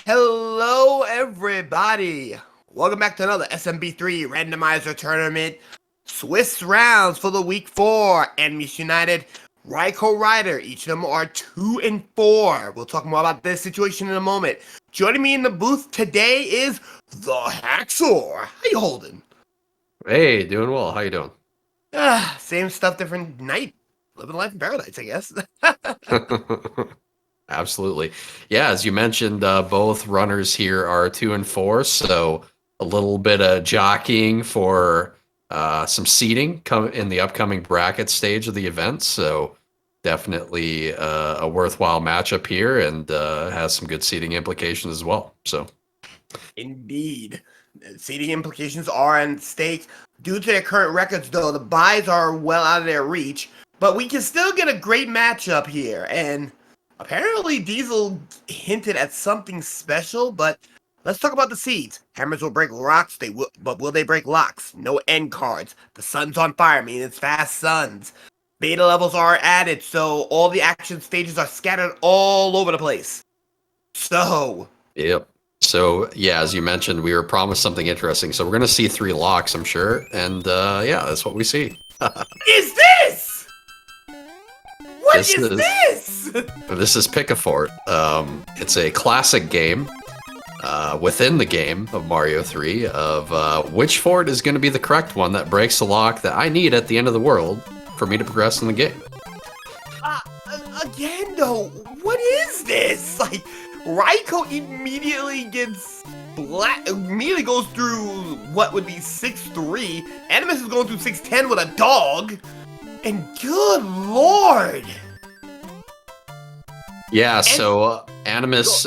Hello, everybody. Welcome back to another SMB3 Randomizer tournament. Swiss rounds for the week 4. AnimusUnited, RaikouRider. Each of them are 2 and 4. We'll talk more about this situation in a moment. Joining me in the booth today is the Hacksaw. How you holding? Hey, doing well. How you doing? Same stuff, different night. Living life in paradise, I guess. Absolutely. Yeah, as you mentioned, both runners here are 2 and 4, so a little bit of jockeying for some seating in the upcoming bracket stage of the event. So definitely a worthwhile matchup here, and has some good seating implications as well. So Indeed. Seeding implications are at stake. Due to their current records, though, the buys are well out of their reach. But we can still get a great matchup here. And apparently Diesel hinted at something special, but let's talk about the seeds. Hammers will break rocks, but will they break locks? No end cards. The sun's on fire, meaning it's fast suns. Beta levels are added, so all the action stages are scattered all over the place. So... Yep. So, yeah, as you mentioned, we were promised something interesting. So we're going to see 3 locks, I'm sure. And, yeah, that's what we see. Is this? What is this? This is Pick a Fort. It's a classic game within the game of Mario 3 of which fort is going to be the correct one that breaks the lock that I need at the end of the world for me to progress in the game. Again, though, what is this? Like... Raikou immediately goes through what would be 6-3. Animus is going through 6-10 with a dog. And good lord. Yeah, so Animus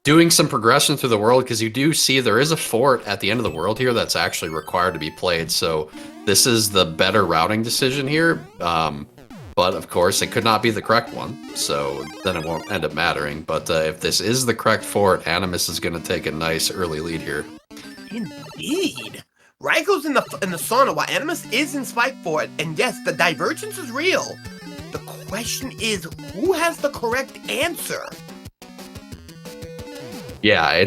doing some progression through the world, because you do see there is a fort at the end of the world here that's actually required to be played. So this is the better routing decision here. But, of course, it could not be the correct one, so then it won't end up mattering. But if this is the correct fort, Animus is going to take a nice early lead here. Indeed. Raikou's in the sauna while Animus is in Spike Fort, and yes, the divergence is real. The question is, who has the correct answer? Yeah,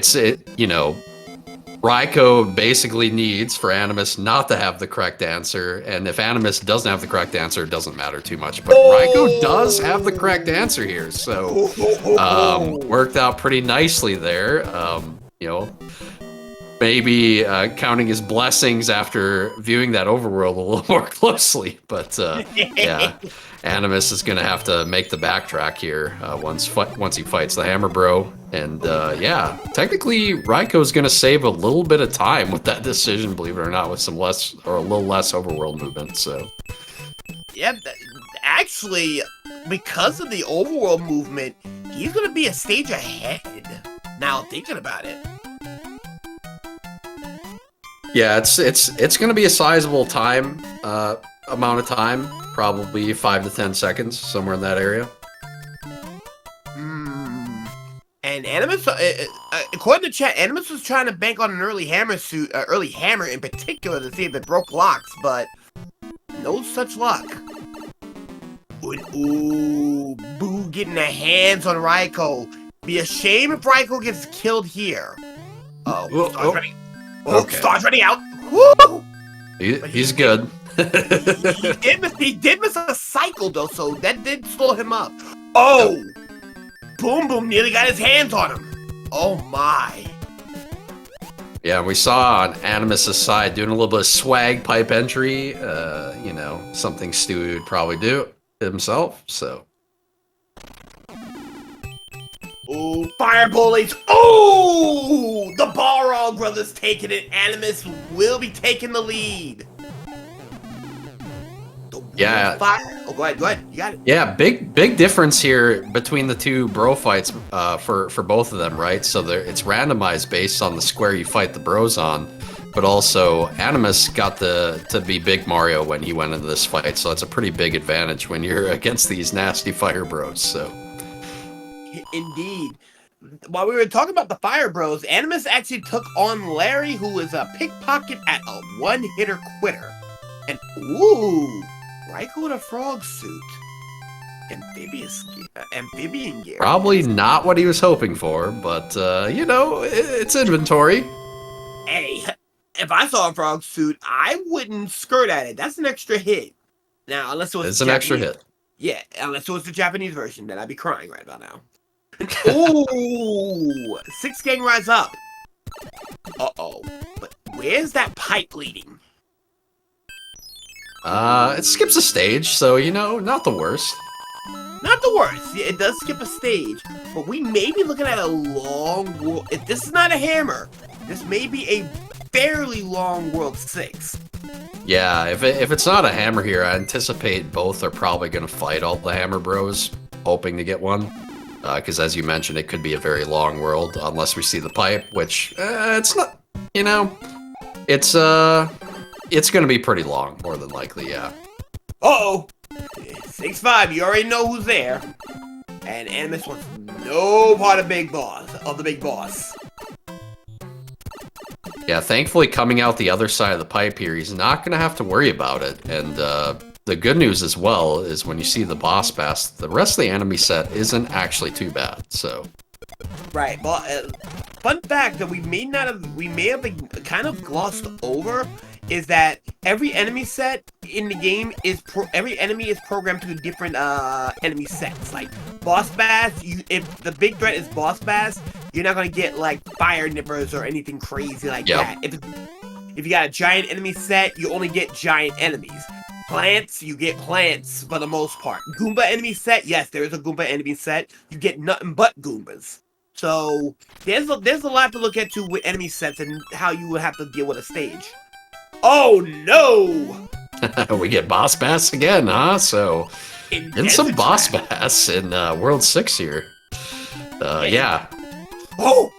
Raikou basically needs for Animus not to have the correct answer, and if Animus doesn't have the correct answer, it doesn't matter too much. But Raikou does have the correct answer here, so worked out pretty nicely there. Maybe counting his blessings after viewing that overworld a little more closely, but yeah, Animus is going to have to make the backtrack here once he fights the Hammer Bro. And yeah, technically Raikou's going to save a little bit of time with that decision, believe it or not, with some less or a little less overworld movement. So yeah, actually, because of the overworld movement, he's going to be a stage ahead. Now thinking about it. Yeah, it's going to be a sizable amount of time, probably 5 to 10 seconds, somewhere in that area. And Animus, according to chat, Animus was trying to bank on an early hammer in particular to see if it broke locks, but no such luck. Ooh, Boo getting their hands on Raikou. Be a shame if Raikou gets killed here. Star's running out. Woo! He's good. he did miss a cycle, though, so that did slow him up. Oh! Boom Boom nearly got his hands on him. Oh, my. Yeah, we saw on Animus' side doing a little bit of swag pipe entry. Something Stewie would probably do himself, so... Ooh, fire bullies. Oh, the Balrog brothers taking it. Animus will be taking the lead. Yeah. Oh, go ahead. You got it. Yeah, big difference here between the two bro fights for both of them, right? So it's randomized based on the square you fight the bros on, but also Animus got to be Big Mario when he went into this fight, so that's a pretty big advantage when you're against these nasty fire bros. So. Indeed. While we were talking about the Fire Bros, Animus actually took on Larry, who is a pickpocket at a one-hitter quitter. And ooh, Raikou in a frog suit. amphibian gear. Probably not what he was hoping for, but, you know, it's inventory. Hey, if I saw a frog suit, I wouldn't skirt at it. That's an extra hit. Now, unless it was It's the an extra Japanese- hit. Yeah, unless it was the Japanese version, then I'd be crying right about now. Ooh, 6 gang rise up. Uh-oh. But where's that pipe leading? It skips a stage, so, you know, not the worst. Not the worst. Yeah, it does skip a stage, but we may be looking at a long world. If this is not a hammer, this may be a fairly long World 6. Yeah, if it's not a hammer here, I anticipate both are probably going to fight all the hammer bros, hoping to get one. Because as you mentioned, it could be a very long world, unless we see the pipe, which, it's not, you know, it's going to be pretty long, more than likely, yeah. Uh-oh. 6'5", you already know who's there. And Animus wants no part of the big boss. Yeah, thankfully coming out the other side of the pipe here, he's not going to have to worry about it. And the good news as well is when you see the boss pass, the rest of the enemy set isn't actually too bad, so... Right, but fun fact that we may have kind of glossed over is that every enemy set in the game is every enemy is programmed to different enemy sets. Like boss bass, if the big threat is boss bass, you're not gonna get like fire nippers or anything crazy like that. If you got a giant enemy set, you only get giant enemies. Plants, you get plants for the most part. Goomba enemy set, yes, there is a Goomba enemy set. You get nothing but Goombas. So there's a lot to look at too with enemy sets and how you would have to deal with a stage. Oh no! We get boss bass again, huh? So, in some boss bass in World 6 here. Yeah. Oh!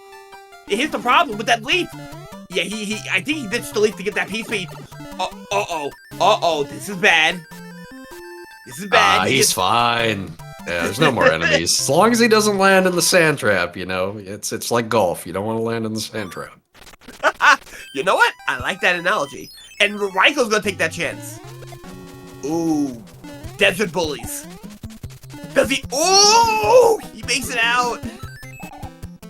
Here's the problem with that leaf. Yeah, I think he ditched the leaf to get that piece, but uh-oh, this is bad. This is bad. He's fine. Yeah, there's no more enemies. As long as he doesn't land in the sand trap, you know, it's like golf. You don't want to land in the sand trap. You know what? I like that analogy. And Raikou's gonna take that chance. Ooh, desert bullies. Does he? Oh, he makes it out.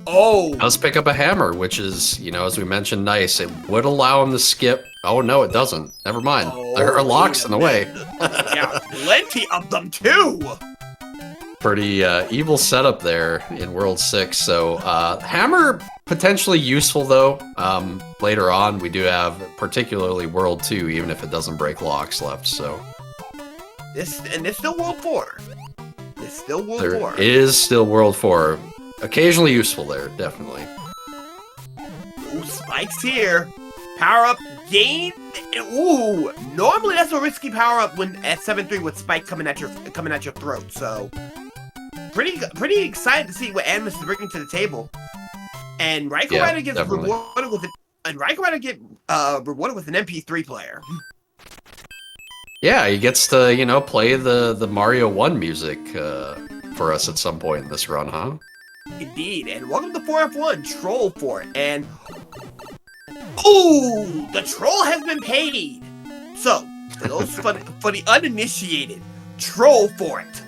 Oh. Let's pick up a hammer, which is, you know, as we mentioned, nice. It would allow him to skip. Oh, no, it doesn't. Never mind. Oh, there are locks in the way. Yeah, plenty of them, too. Pretty evil setup there in World 6. So, hammer potentially useful, though. Later on, we do have particularly World 2, even if it doesn't break locks left, so. There's still World 4. There's still World 4. There is still World 4. Occasionally useful there, definitely. Ooh, Spike's here. Power up, gain. Ooh, normally that's a risky power up when at 7-3 with Spike coming at your throat. So, pretty excited to see what Animus is bringing to the table. And RaikouRider gets rewarded with rewarded with an MP3 player. Yeah, he gets to, you know, play the Mario 1 music for us at some point in this run, huh? Indeed, and welcome to 4F1 Troll Fort, and ooh, the troll has been paid. So, for those for the uninitiated, Troll Fort.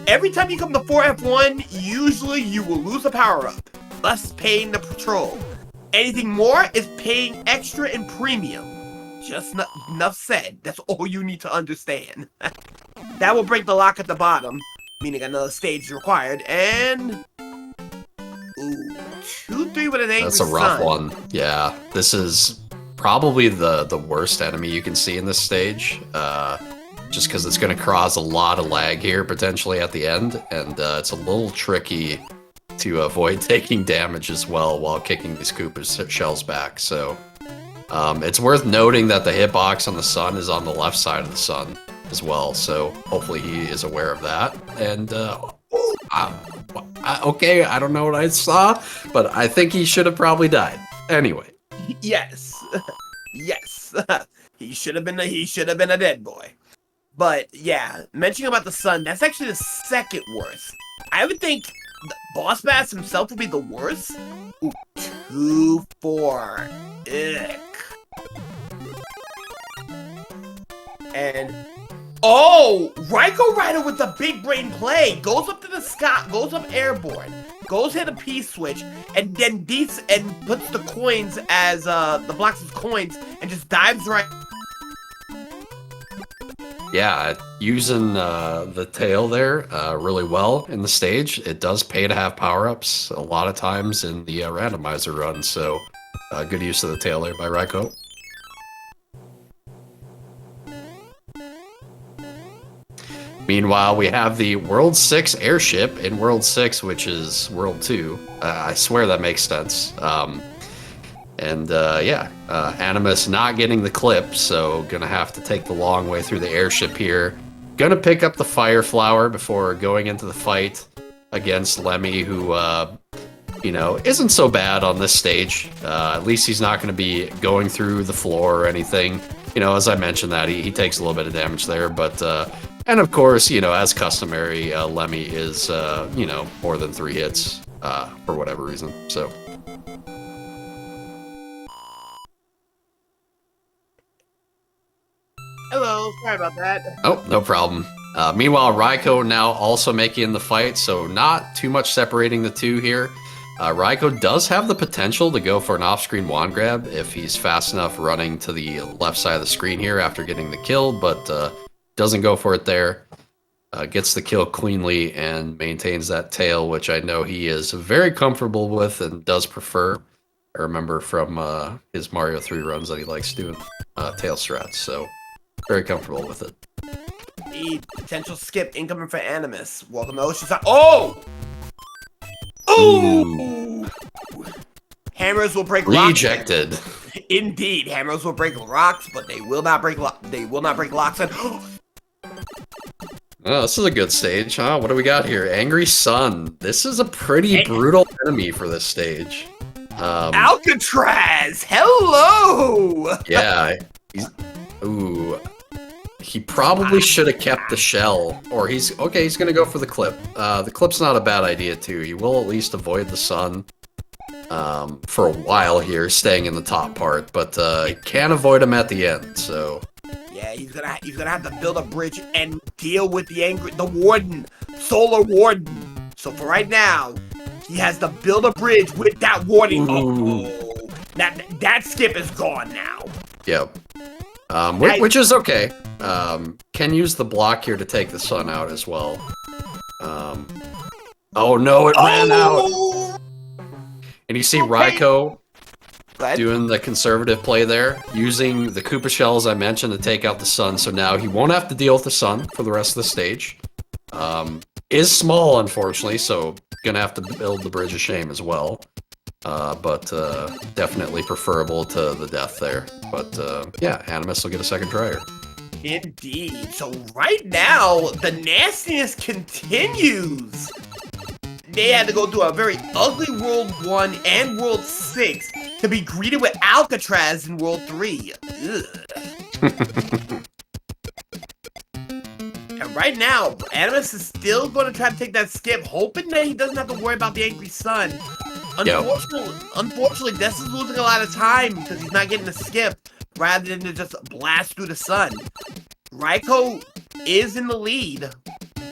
Every time you come to 4F1, usually you will lose a power-up, thus paying the patrol. Anything more is paying extra and premium. Just enough said. That's all you need to understand. That will break the lock at the bottom, meaning another stage is required, and ooh, 2-3 with an angry That's a rough sun. one. Yeah, this is probably the worst enemy you can see in this stage, just because it's going to cause a lot of lag here potentially at the end, and it's a little tricky to avoid taking damage as well while kicking these Koopa shells back. So it's worth noting that the hitbox on the sun is on the left side of the sun as well, so hopefully he is aware of that. And okay, I don't know what I saw, but I think he should have probably died. Anyway. Yes, yes, he should have been a dead boy. But yeah, mentioning about the sun, that's actually the second worst. I would think the Boss Bass himself would be the worst. Ooh, 2-4. Ick. And Oh, RaikouRider with the big brain play. Goes up to the sky, goes up airborne, goes hit a P-switch, and then puts the coins as, the blocks as coins, and just dives right. Yeah, using the tail there really well in the stage. It does pay to have power-ups a lot of times in the randomizer run, so good use of the tail there by Raikou. Meanwhile, we have the World 6 airship in World 6, which is World 2. I swear that makes sense. Animus not getting the clip, so gonna have to take the long way through the airship here. Gonna pick up the Fire Flower before going into the fight against Lemmy, who, isn't so bad on this stage. At least he's not gonna be going through the floor or anything. As I mentioned that, he takes a little bit of damage there, but... And of course, as customary, Lemmy is, more than 3 hits, for whatever reason, so. Hello, sorry about that. Oh, no problem. Meanwhile, Raikou now also making the fight, so not too much separating the two here. Raikou does have the potential to go for an off-screen wand grab if he's fast enough running to the left side of the screen here after getting the kill, but doesn't go for it there. Gets the kill cleanly and maintains that tail, which I know he is very comfortable with and does prefer. I remember from his Mario 3 runs that he likes doing tail strats, so very comfortable with it. The potential skip incoming for Animus. Welcome to Oceanside. Oh! Ooh! Hammers will break rocks. Rejected. Indeed, hammers will break rocks, but they will not break locks. And oh, this is a good stage, huh? What do we got here? Angry Sun. This is a pretty brutal enemy for this stage. Alcatraz! Hello! Yeah. He probably should have kept the shell. Or he's gonna go for the clip. The clip's not a bad idea too. He will at least avoid the sun for a while here, staying in the top part, but can't avoid him at the end, so. Yeah, he's gonna have to build a bridge and deal with the warden, Solar Warden. So for right now, he has to build a bridge with that warden. Oh, that skip is gone now. Yep. Which is okay. Can use the block here to take the sun out as well. Oh no, it ran out. And you see Raikou doing the conservative play there, using the Koopa shells I mentioned to take out the sun, so now he won't have to deal with the sun for the rest of the stage. Is small, unfortunately, so gonna have to build the Bridge of Shame as well. But definitely preferable to the death there. But yeah, Animus will get a second try here. Indeed. So right now, the nastiness continues. They had to go through a very ugly World 1 and World 6 to be greeted with Alcatraz in World 3. And right now, Animus is still going to try to take that skip, hoping that he doesn't have to worry about the Angry Sun. Unfortunately, Des is losing a lot of time because he's not getting the skip, rather than to just blast through the sun. Raikou is in the lead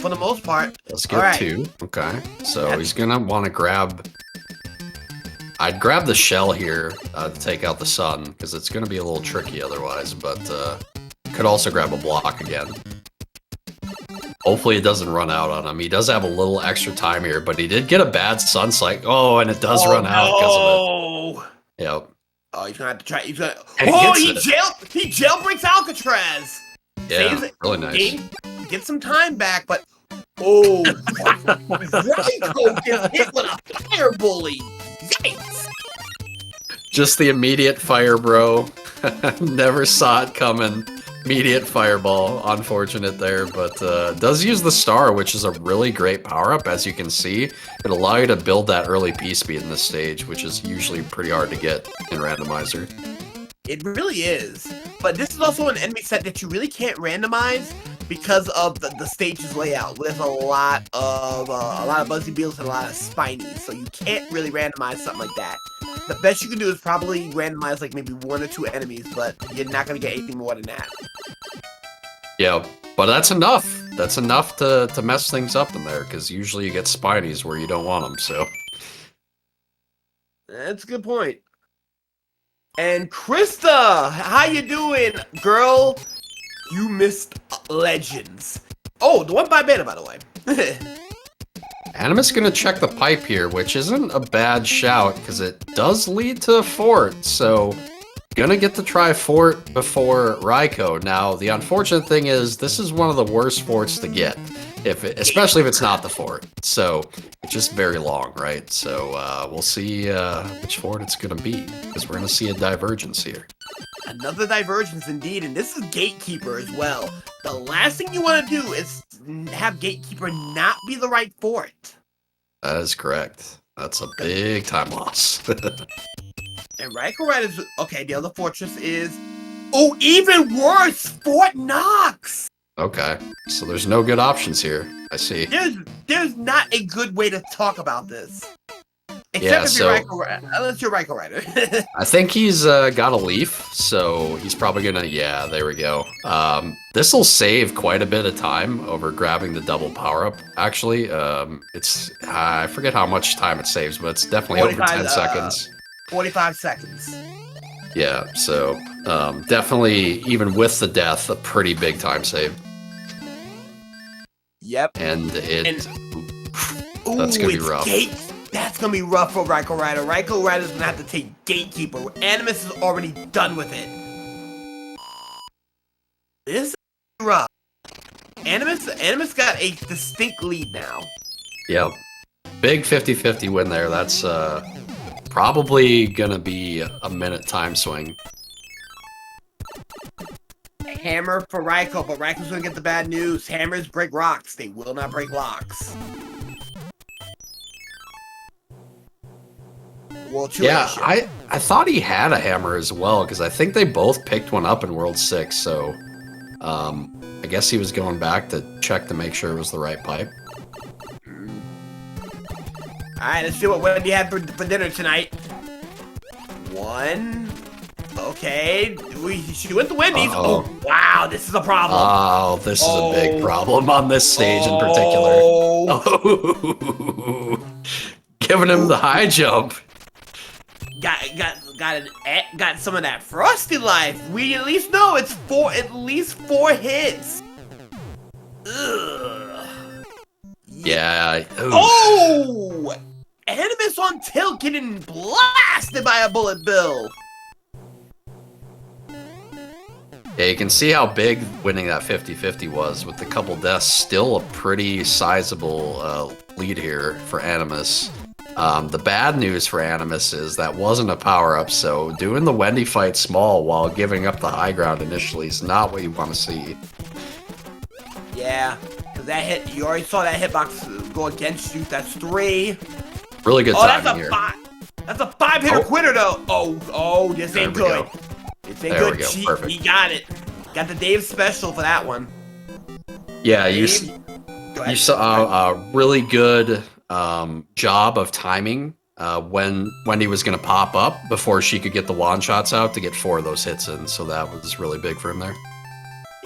for the most part. Let's get 2. Okay, so he's gonna want to grab. I'd grab the shell here to take out the sun because it's gonna be a little tricky otherwise. But could also grab a block again. Hopefully it doesn't run out on him. He does have a little extra time here, but he did get a bad sun cycle. Oh, and it does run out because of it. Yep. Oh, he's gonna have to try. He's gonna. He jailbreaks Alcatraz. Yeah, really nice. Get some time back, but Raikou gets hit with a fire bully. Yikes! Just the immediate fire, bro. Never saw it coming. Immediate fireball. Unfortunate there, but does use the star, which is a really great power-up, as you can see. It'll allow you to build that early P-speed in this stage, which is usually pretty hard to get in Randomizer. It really is. But this is also an enemy set that you really can't randomize because of the stage's layout. There's a lot of Buzzy Beetles and a lot of Spinies, so you can't really randomize something like that. The best you can do is probably randomize like maybe 1 or 2 enemies, but you're not going to get anything more than that. Yeah, But that's enough. That's enough to mess things up in there, because usually you get spinies where you don't want them, so. That's a good point. And Krista, how you doing, girl? You missed Legends. Oh, the one by Beta, by the way. Animus gonna check the pipe here, which isn't a bad shout, because it does lead to a fort, so gonna get to try fort before Raikou. Now, the unfortunate thing is, this is one of the worst forts to get, especially if it's not the fort. So, it's just very long, right? So, we'll see which fort it's gonna be, because we're gonna see a divergence here. Another divergence indeed, and this is Gatekeeper as well. The last thing you want to do is have Gatekeeper not be the right fort. That is correct. That's a big time loss. And RaikouRider's okay, the other fortress is... Oh, even worse! Fort Knox! Okay, so there's no good options here. I see. There's not a good way to talk about this. Except if you're unless you're RaikouRider. I think he's got a leaf, so he's probably gonna... Yeah, there we go. This will save quite a bit of time over grabbing the double power-up, actually. I forget how much time it saves, but it's definitely over 10 seconds. 45 seconds. Yeah, so definitely, even with the death, a pretty big time save. Yep. And that's gonna be rough. That's gonna be rough for RaikouRider. RaikouRider's gonna have to take Gatekeeper. Animus is already done with it. This is rough. Animus got a distinct lead now. Yep. Big 50-50 win there. That's probably gonna be a minute time swing. Hammer for Raikou, but Raikou's gonna get the bad news. Hammers break rocks. They will not break locks. Yeah, I thought he had a hammer as well, because I think they both picked one up in World 6, so I guess he was going back to check to make sure it was the right pipe. Alright, let's see what Wendy had for dinner tonight. One. Okay. She went to Wendy's. Oh, wow, this is a problem. Oh, this is a big problem on this stage in particular. Oh. Giving him the high jump. Got some of that Frosty life. We at least know it's at least four hits. Ugh. Yeah. Oof. Oh! Animus on tilt getting blasted by a bullet bill. Yeah, you can see how big winning that 50-50 was, with a couple deaths. Still a pretty sizable lead here for Animus. The bad news for Animus is that wasn't a power-up, so doing the Wendy fight small while giving up the high ground initially is not what you want to see. Yeah, because that hit, you already saw that hitbox go against you. That's 3. Really good timing here. That's a 5-hitter quitter, though. Oh, this ain't good. This ain't good. Perfect. He got it. Got the Dave special for that one. Yeah, you saw a really good job of timing when Wendy was going to pop up before she could get the wand shots out to get 4 of those hits in. So that was really big for him there.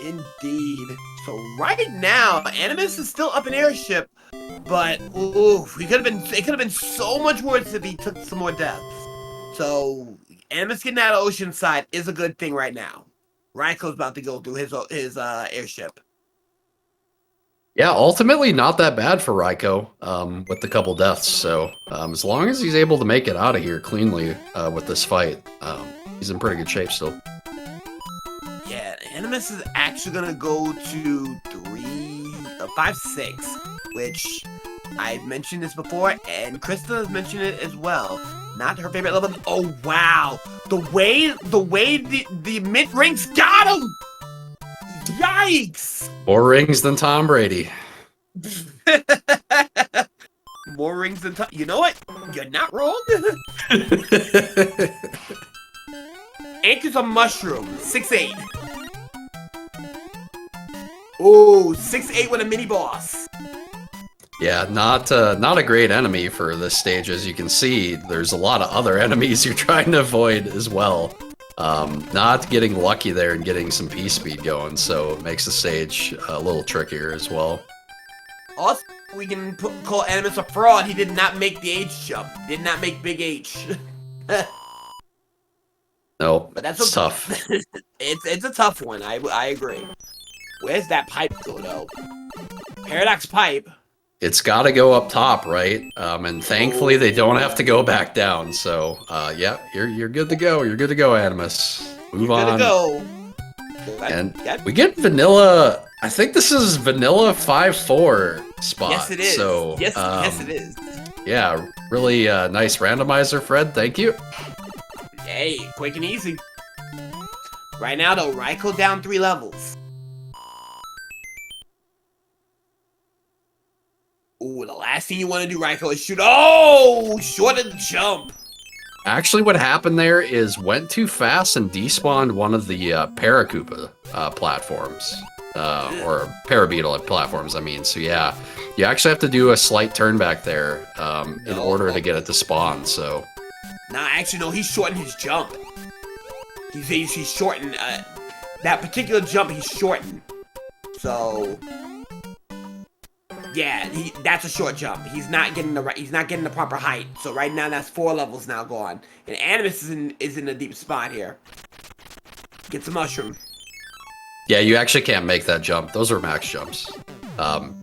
Indeed. So right now, Animus is still up in airship, but oof, it could have been so much worse if he took some more deaths. So Animus getting out of Oceanside is a good thing right now. Raikou's about to go through his airship. Yeah, ultimately not that bad for Raikou with the couple deaths. So as long as he's able to make it out of here cleanly with this fight, he's in pretty good shape still. Yeah, Animus is actually gonna go to 5-6, which I've mentioned this before, and Krista has mentioned it as well. Not her favorite level. Oh wow, the way the mid rings got him. Yikes! More rings than Tom Brady. More rings than Tom. You know what? You're not wrong. Anchor's a mushroom. 6-8. Oh, 6-8 with a mini boss. Yeah, not a great enemy for this stage. As you can see, there's a lot of other enemies you're trying to avoid as well. Not getting lucky there and getting some P-speed going, so it makes the stage a little trickier as well. Also, we can call Animus a fraud. He did not make the H jump. Did not make Big H. Nope, But that's it's tough. it's a tough one. I agree. Where's that pipe go though? Paradox pipe. It's got to go up top, right? And thankfully they don't have to go back down. So, yeah, you're good to go. You're good to go, Animus. Move on. Good to go. And we get vanilla. I think this is vanilla 5-4 spot. Yes, it is. So, yes, it is. Yeah, really nice randomizer, Fred. Thank you. Hey, quick and easy. Right now, though, Raikou down 3 levels. Ooh, the last thing you want to do, Raikou, is shoot. Oh, short of the jump. Actually, what happened there is went too fast and despawned one of the Paracupa platforms. Or Parabeetle platforms, I mean. So, yeah, you actually have to do a slight turn back there in order to get it to spawn, so... Nah, actually, no, he's shortened his jump. He's shortened, that particular jump, he's shortened. So... Yeah, that's a short jump. He's not getting the proper height. So right now that's 4 levels now gone. And Animus is in a deep spot here. Get some mushroom. Yeah, you actually can't make that jump. Those are max jumps.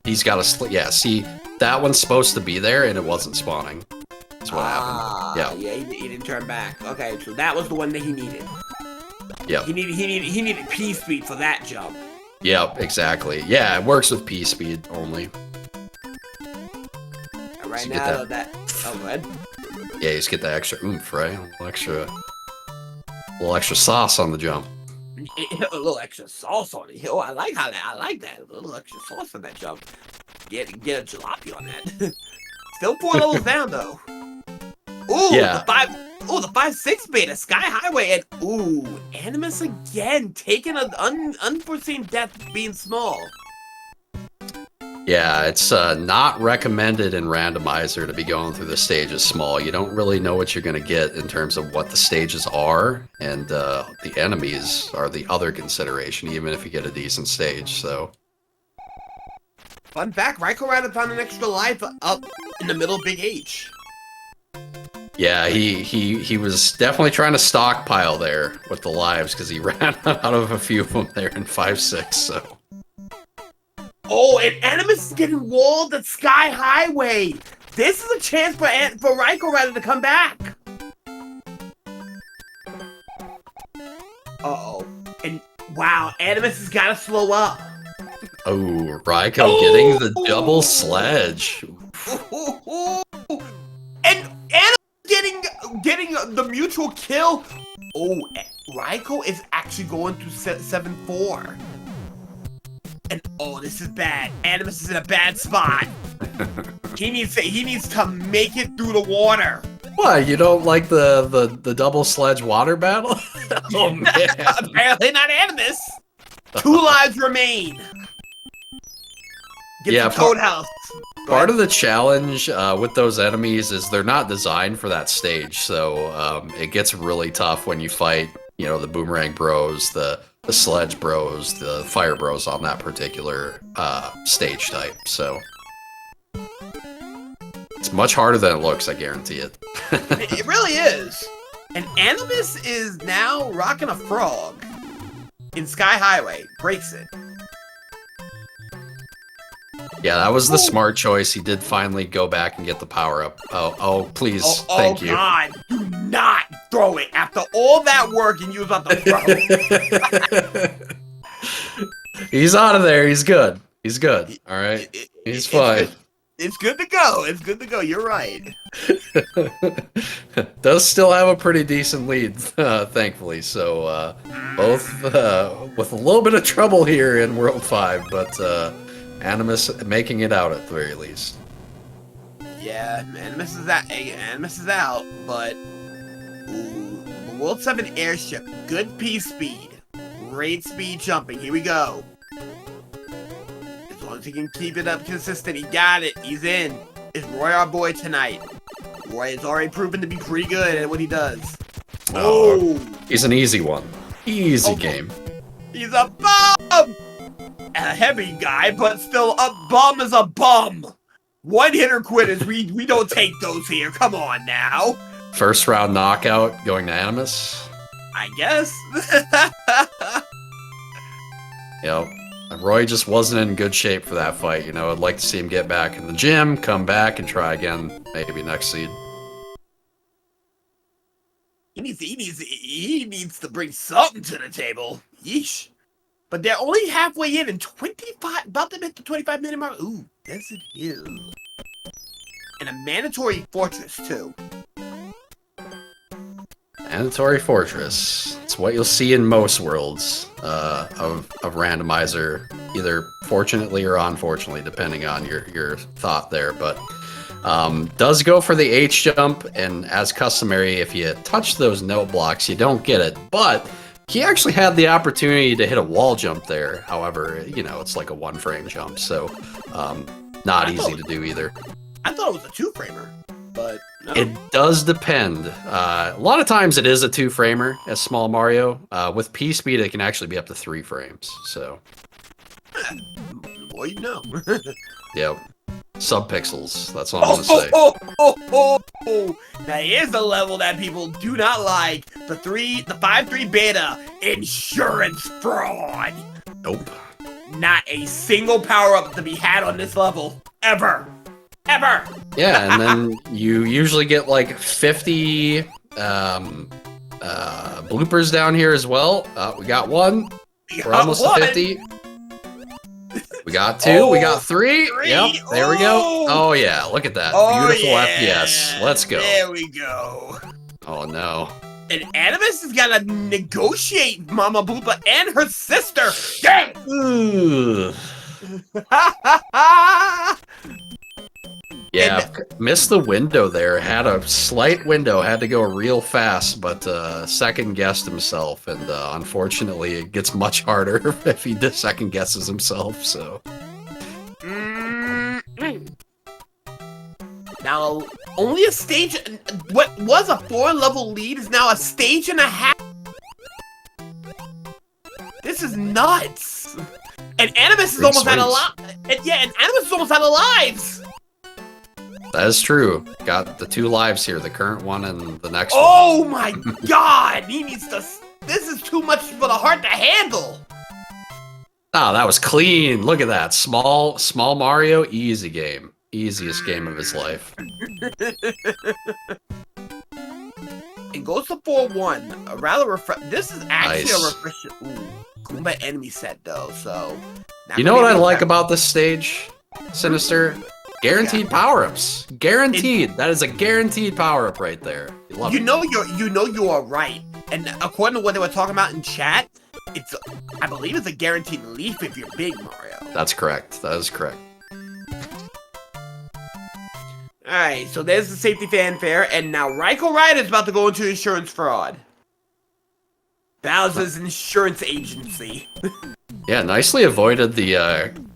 He's got a yeah, see, that one's supposed to be there and it wasn't spawning. That's what happened. Yeah, he didn't turn back. Okay, so that was the one that he needed. Yeah. He needed P speed for that jump. Yep, exactly. Yeah, it works with P speed only. Right So now, that. Oh, go ahead. Yeah, you just get that extra oomph, right? A little extra sauce on the jump. A little extra sauce on it. Oh, I like that. A little extra sauce on that jump. Get a jalopy on that. Still 4 levels down though. Ooh, Yeah. the 5-6 beta Sky Highway, and ooh, Animus again taking an unforeseen death being small. Yeah, it's not recommended in Randomizer to be going through the stages small. You don't really know what you're going to get in terms of what the stages are, and the enemies are the other consideration, even if you get a decent stage, so... Fun fact, RaikouRider found an extra life up in the middle of Big H. Yeah, he was definitely trying to stockpile there with the lives, because he ran out of a few of them there in 5-6, so... Oh, and Animus is getting walled at Sky Highway. This is a chance for RaikouRider to come back. Uh-oh. And, wow, Animus has got to slow up. Oh, Raikou getting the double sledge. And Animus getting the mutual kill. Oh, Raikou is actually going to 7-4. And oh, this is bad. Animus is in a bad spot. He needs to make it through the water. What, you don't like the double sledge water battle? Oh man. Apparently not Animus. 2 lives remain. Get the Toad House. Part of the challenge with those enemies is they're not designed for that stage, so it gets really tough when you fight, you know, the Boomerang Bros, the Sledge Bros, the Fire Bros on that particular stage type, so... It's much harder than it looks, I guarantee it. It really is. And Animus is now rocking a frog in Sky Highway. Breaks it. Yeah, that was the smart choice. He did finally go back and get the power up. Oh, please, thank you. Oh, God, do not throw it after all that work and you was about to throw. He's out of there. He's good. He's good. All right. He's fine. It's good to go. It's good to go. You're right. Does still have a pretty decent lead, thankfully. So both with a little bit of trouble here in World 5, but Animus making it out at the very least. Yeah, Animus is out, but ooh, World 7 airship, good P speed, great speed jumping. Here we go. As long as he can keep it up consistent, he got it. He's in. Is Roy our boy tonight? Roy has already proven to be pretty good at what he does. Oh, He's an easy one. Easy Oh. game. he's a bum! A heavy guy, but still a bum is a bum. One hitter quitters, we don't take those here. Come on now. First round knockout going to Animus. I guess. Yep. Roy just wasn't in good shape for that fight. You know, I'd like to see him get back in the gym, come back, and try again, maybe next seed. He needs to bring something to the table. Yeesh. But they're only halfway in and 25, about to hit the 25-minute mark. Ooh, Desert Hill. And a mandatory fortress, too. Mandatory Fortress. It's what you'll see in most worlds of Randomizer, either fortunately or unfortunately, depending on your thought there. But does go for the H jump, and as customary, if you touch those note blocks, you don't get it. But he actually had the opportunity to hit a wall jump there. However, you know, it's like a one-frame jump, so not easy to do either. I thought it was a two-framer, but no. It does depend. A lot of times it is a two-framer as Small Mario. With P-Speed, it can actually be up to 3 frames. So, Boy, you know. yep. Subpixels. That's all I'm gonna say. Now here's the level that people do not like. The 5-3 beta insurance fraud. Nope. Not a single power-up to be had on this level. Ever. Yeah, and then you usually get like 50 bloopers down here as well. We got one. We're almost to 50. We got 2. We got 3. Yep, there we go. Oh yeah, look at that. Beautiful FPS. Let's go. There we go. Oh no. And Animus has got to negotiate Mama Bloopa and her sister. Dang! Ugh. Yeah, missed the window there. Had a slight window, had to go real fast, but second guessed himself, and unfortunately, it gets much harder if he second guesses himself. So now, only a stage. What was a 4-level lead is now a stage and a half. This is nuts. And Animus is almost out of lives. Yeah, and Animus is almost out of lives. that is true. Got the 2 lives here, the current one and the next one. Oh my god! He needs to. This is too much for the heart to handle. Oh, that was clean. Look at that. Small Mario, easy game. Easiest game of his life. And goes to 4-1. A rather This is actually Nice. a refreshing. Ooh, Goomba enemy set though. So. You know what I like about this stage, Sinister? Guaranteed power-ups. Guaranteed. That is a guaranteed power-up right there. Love You it. know you are right. And according to what they were talking about in chat, I believe it's a guaranteed leaf if you're big, Mario. That's correct. That is correct. Alright, so there's the safety fanfare, and now RaikouRider is about to go into insurance fraud. Bowser's insurance agency. Yeah, nicely avoided the,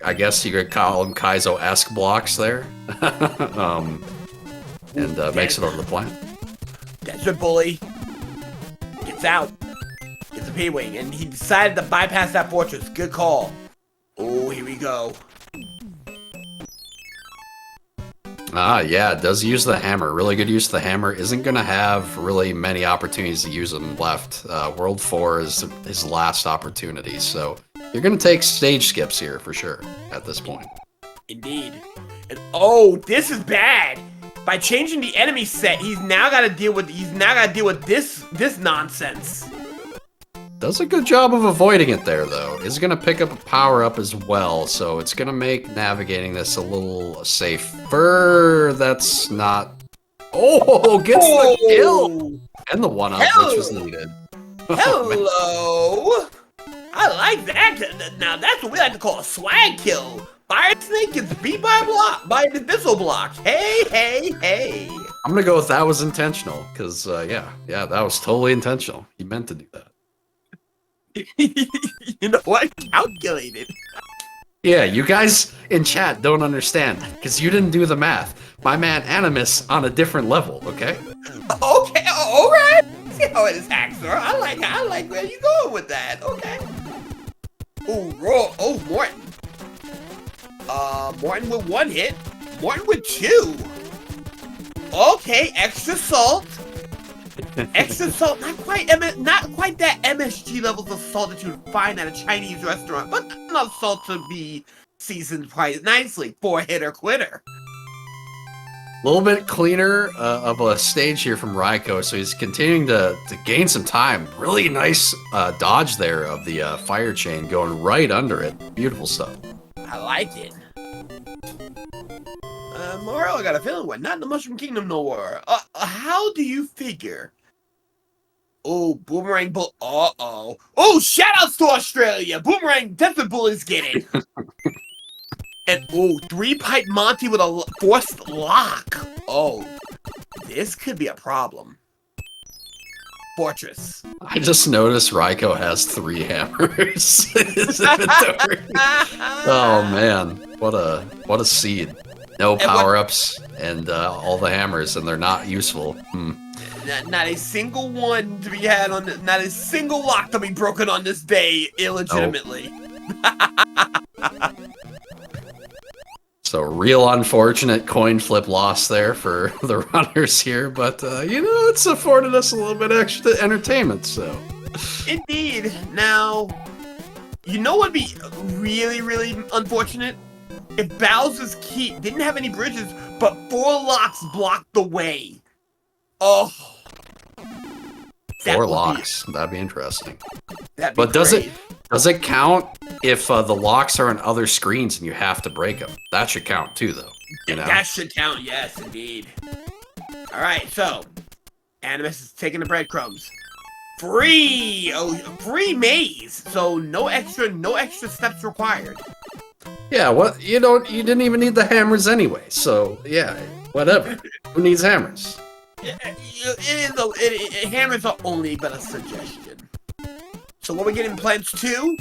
I guess you could call them Kaizo-esque blocks there. Makes it over the plant. Desert Bully gets out. Gets a P-Wing, and he decided to bypass that fortress. Good call. Oh, here we go. Yeah, it does use the hammer. Really good use of the hammer. Isn't going to have really many opportunities to use them left. World 4 is his last opportunity, so you're going to take stage skips here for sure at this point. Indeed. And oh, this is bad. By changing the enemy set, he's now got to deal with this nonsense. Does a good job of avoiding it there, though. Is going to pick up a power-up as well, so it's going to make navigating this a little safer. That's not... Oh, gets the kill! And the one-up, which was needed. Hello! I like that. Now, that's what we like to call a swag kill. Fire Snake gets beat by an invisible block. Hey, hey, hey. I'm going to go with that was intentional, because, yeah, that was totally intentional. He meant to do that. You know what? Calculated. Yeah, you guys in chat don't understand, because you didn't do the math. My man Animus on a different level, okay? Okay, alright. see how it is, Haxor. I like where you going with that. Okay. Oh, roll. Oh, Morton. Morton with 1 hit. Morton with 2. Okay, extra salt. Extra salt, not quite that MSG levels of salt that you would find at a Chinese restaurant, but enough salt to be seasoned quite nicely. 4-hitter quitter. A little bit cleaner of a stage here from Raikou, so he's continuing to gain some time. Really nice dodge there of the fire chain going right under it. Beautiful stuff. I like it. Mario, I got a feeling we're not in the Mushroom Kingdom no more. How do you figure? Oh, Boomerang Bull. Uh-oh. Oh, shout-outs to Australia. Boomerang Desert Bullies get it. And, oh, 3-pipe Monty with a forced lock. Oh, this could be a problem. Fortress. I just noticed Raikou has 3 hammers in his inventory. Oh, man. What a seed. No power-ups and all the hammers, and they're not useful. Not a single one to be had on this, not a single lock to be broken on this day illegitimately. Nope. So real unfortunate coin flip loss there for the runners here, but it's afforded us a little bit extra entertainment, so. Indeed. Now, you know what'd be really, really unfortunate? If Bowser's Keep didn't have any bridges, but 4 locks blocked the way. Oh. 4 locks. That'd be interesting. That'd be but does it count if the locks are on other screens and you have to break them? That should count too, though. You know? That should count, yes, indeed. All right, so Animus is taking the breadcrumbs. Free maze. So no extra steps required. Yeah, what you didn't even need the hammers anyway. So yeah, whatever. Who needs hammers? Hammers are only but a suggestion. So what we getting plans 2?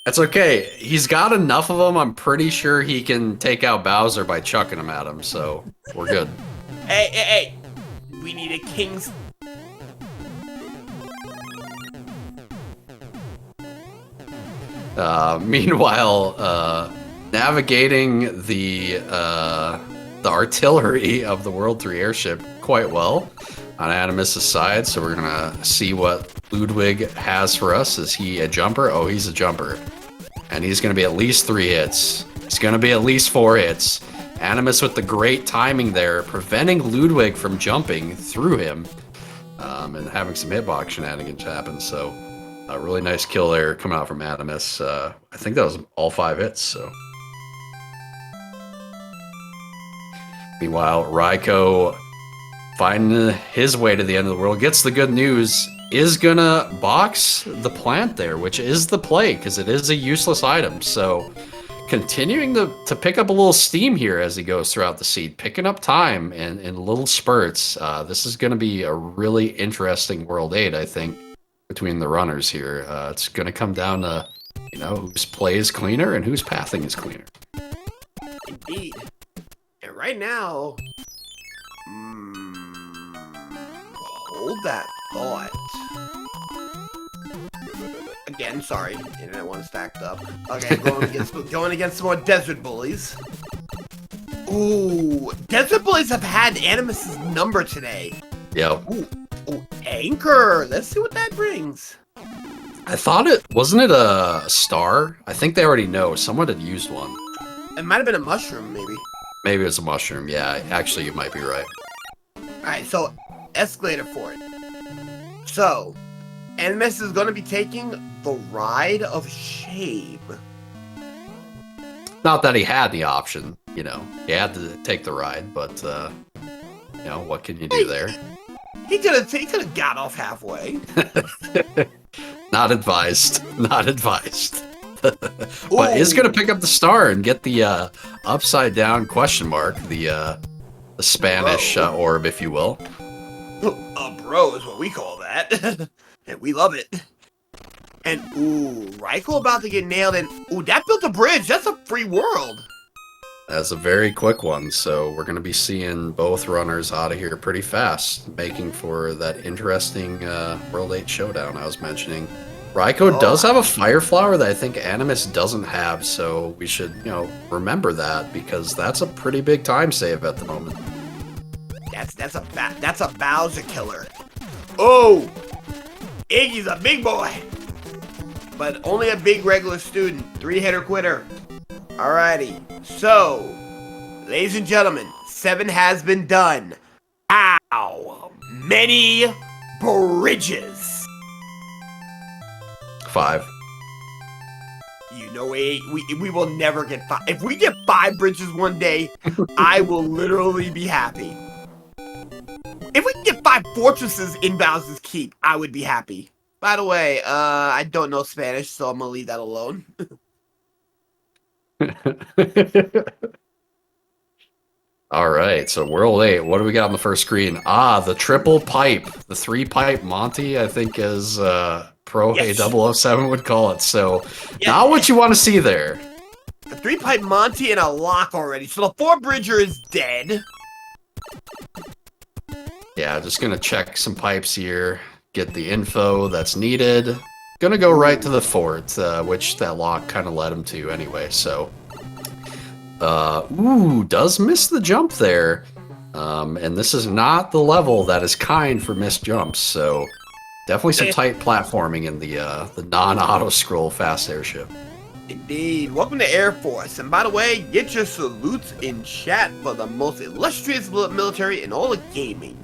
That's okay. He's got enough of them. I'm pretty sure he can take out Bowser by chucking them at him. So we're good. Hey! We need a king's. Meanwhile, navigating the artillery of the World 3 airship quite well on Animus' side, so we're gonna see what Ludwig has for us. Is he a jumper? Oh, he's a jumper. And he's gonna be at least 3 hits. He's gonna be at least 4 hits. Animus with the great timing there, preventing Ludwig from jumping through him, and having some hitbox shenanigans happen, so a really nice kill there coming out from Animus. I think that was all 5 hits, so. Meanwhile, Raikou, finding his way to the end of the world, gets the good news, is gonna box the plant there, which is the play, because it is a useless item. So continuing to pick up a little steam here as he goes throughout the seed, picking up time in little spurts. This is gonna be a really interesting World 8, I think, between the runners here. It's gonna come down to, whose play is cleaner and whose pathing is cleaner. Indeed. And right now, hold that thought. Again, sorry, internet one stacked up. Okay, going against some more desert bullies. Ooh, desert bullies have had Animus's number today. Yep. Ooh, anchor. Let's see what that brings. I thought wasn't it a star? I think they already know. Someone had used one. It might have been a mushroom, maybe. Maybe it's a mushroom. Yeah, actually, you might be right. Alright, so escalator for it. So, Animus is going to be taking the Ride of Shame. Not that he had the option, he had to take the ride, but, what can you do there? He could have got off halfway. Not advised. Not advised. But is going to pick up the star and get the upside down question mark, the Spanish orb, if you will. A bro is what we call that. And we love it. And, Raikou about to get nailed, and, that built a bridge. That's a free world. as a very quick one. So we're going to be seeing both runners out of here pretty fast, making for that interesting World 8 showdown I was mentioning. Raiko does have a Fire Flower that I think Animus doesn't have, so we should, remember that because that's a pretty big time save at the moment. That's a Bowser killer. Oh, Iggy's a big boy, but only a big regular student. 3-hitter quitter. Alrighty, so, ladies and gentlemen, 7 has been done. How many bridges? 5. You know, we will never get 5. If we get 5 bridges one day, I will literally be happy. If we can get 5 fortresses in Bowser's Keep, I would be happy. By the way, I don't know Spanish, so I'm gonna leave that alone. All right, so World 8, what do we got on the first screen? The triple pipe, the 3-pipe Monty, I think is Pro Yes. A007 would call it. So not what you want to see there. The 3-pipe Monty and a lock already, so the 4-bridger is dead. Yeah, just gonna check some pipes here, get the info that's needed. Gonna go right to the fort, which that lock kind of led him to anyway, so. Does miss the jump there. And this is not the level that is kind for missed jumps, so definitely some tight platforming in the non-auto scroll fast airship. Indeed. Welcome to Air Force. And by the way, get your salutes in chat for the most illustrious military in all of gaming.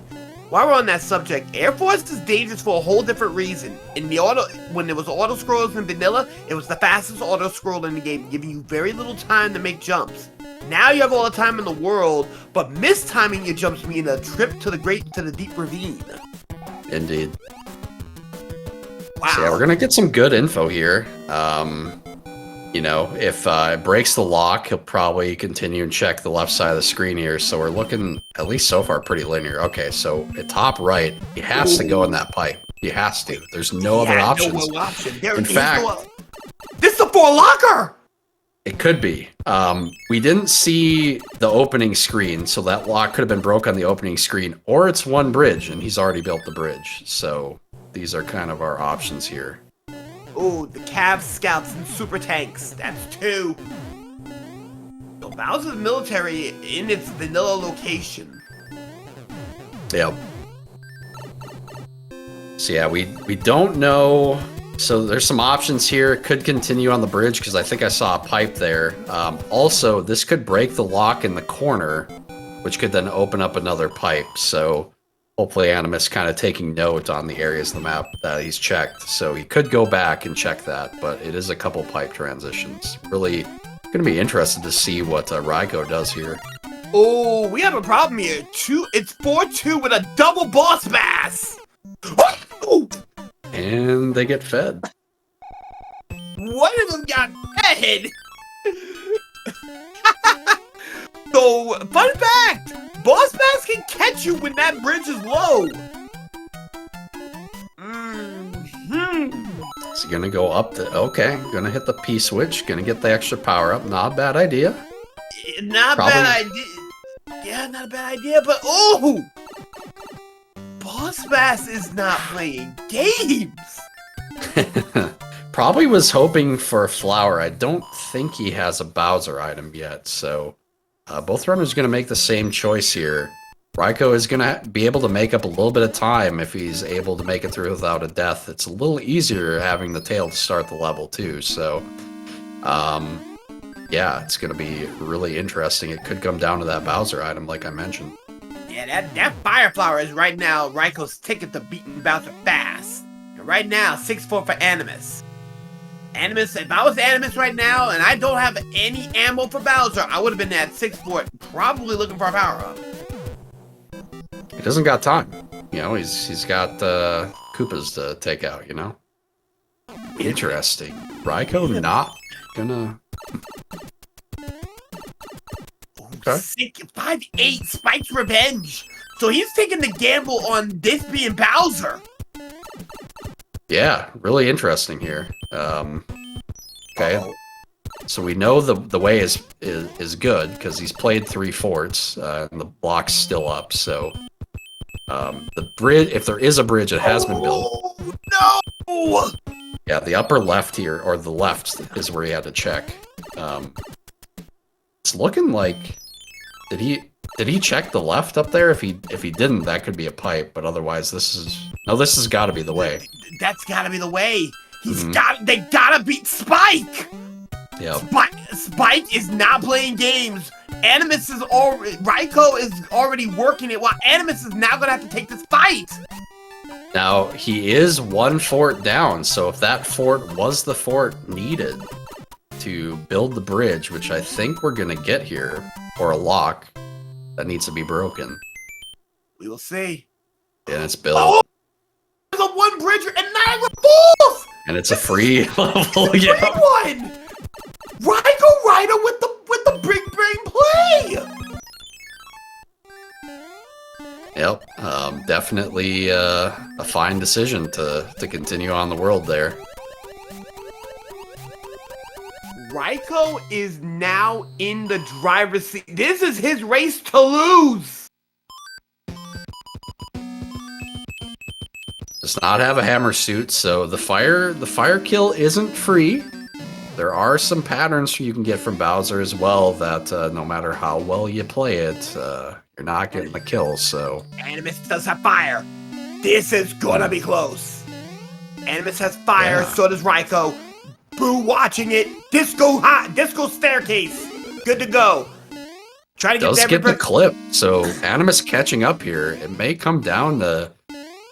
While we're on that subject, Air Force is dangerous for a whole different reason. When there was auto scrolls in vanilla, it was the fastest auto scroll in the game, giving you very little time to make jumps. Now you have all the time in the world, but mistiming your jumps mean a trip to the deep ravine. Indeed. Wow. So yeah, we're gonna get some good info here. If it breaks the lock, he'll probably continue and check the left side of the screen here. So we're looking, at least so far, pretty linear. Okay, so at top right, he has to go in that pipe. He has to. There's no other options. No option. In fact, this is a 4-locker! It could be. We didn't see the opening screen, so that lock could have been broke on the opening screen, or it's 1 bridge, and he's already built the bridge. So these are kind of our options here. Oh, the Cav Scouts and Super Tanks. That's 2. So Bowser's military in its vanilla location. Yep. So yeah, we don't know. So there's some options here. It could continue on the bridge because I think I saw a pipe there. Also, this could break the lock in the corner, which could then open up another pipe. So hopefully Animus kind of taking note on the areas of the map that he's checked. So he could go back and check that, but it is a couple pipe transitions. Really going to be interested to see what Raiko does here. Oh, we have a problem here. It's 4-2 with a double boss bass. Oh! And they get fed. One of them got fed. So, fun fact, boss bass can catch you when that bridge is low. Is he gonna go up the... Okay, gonna hit the P switch, gonna get the extra power up. Not a bad idea. Not a bad idea. Yeah, not a bad idea, but oh! Boss Bass is not playing games. Probably was hoping for a flower. I don't think he has a Bowser item yet, so both runners are going to make the same choice here. Raiko is going to be able to make up a little bit of time if he's able to make it through without a death. It's a little easier having the tail to start the level too, so yeah, it's going to be really interesting. It could come down to that Bowser item like I mentioned. Yeah, that Fire Flower is right now Raiko's ticket to beating Bowser fast. And right now, 6-4 for Animus. Animus, if I was Animus right now and I don't have any ammo for Bowser, I would have been at 6-4, probably looking for a power-up. He doesn't got time. You know, he's got Koopas to take out, you know? Interesting. Raiko not gonna... Okay. 5-8 Spike's Revenge. So he's taking the gamble on this being Bowser. Yeah, really interesting here. Okay. So we know the way is good because he's played 3 forts and the block's still up. So the bridge, if there is a bridge, it has been built. No! Yeah, the upper left here, or the left, is where he had to check. It's looking like did he check the left up there? If he didn't, that could be a pipe. But otherwise, this has got to be the way. That's got to be the way. They gotta beat Spike. Yeah. Spike is not playing games. Animus is already, Raiko is already working it, while Animus is now gonna have to take this fight. Now, he is 1 fort down, so if that fort was the fort needed to build the bridge, which I think we're gonna get here, or a lock that needs to be broken. We will see. And it's built. Oh! There's a 1 bridger and Niagara Falls! And it's a free level, yeah. Free one! RaikouRider with the big brain play! Yep, definitely a fine decision to continue on the world there. Raikou is now in the driver's seat. This is his race to lose. Does not have a hammer suit, so the fire kill isn't free. There are some patterns you can get from Bowser as well that no matter how well you play it, you're not getting the kills, so... Animus does have fire. This is gonna be close. Animus has fire, so does Raikou. Boo watching it. Disco staircase. Good to go. Try to get the clip, so Animus catching up here. It may come down to...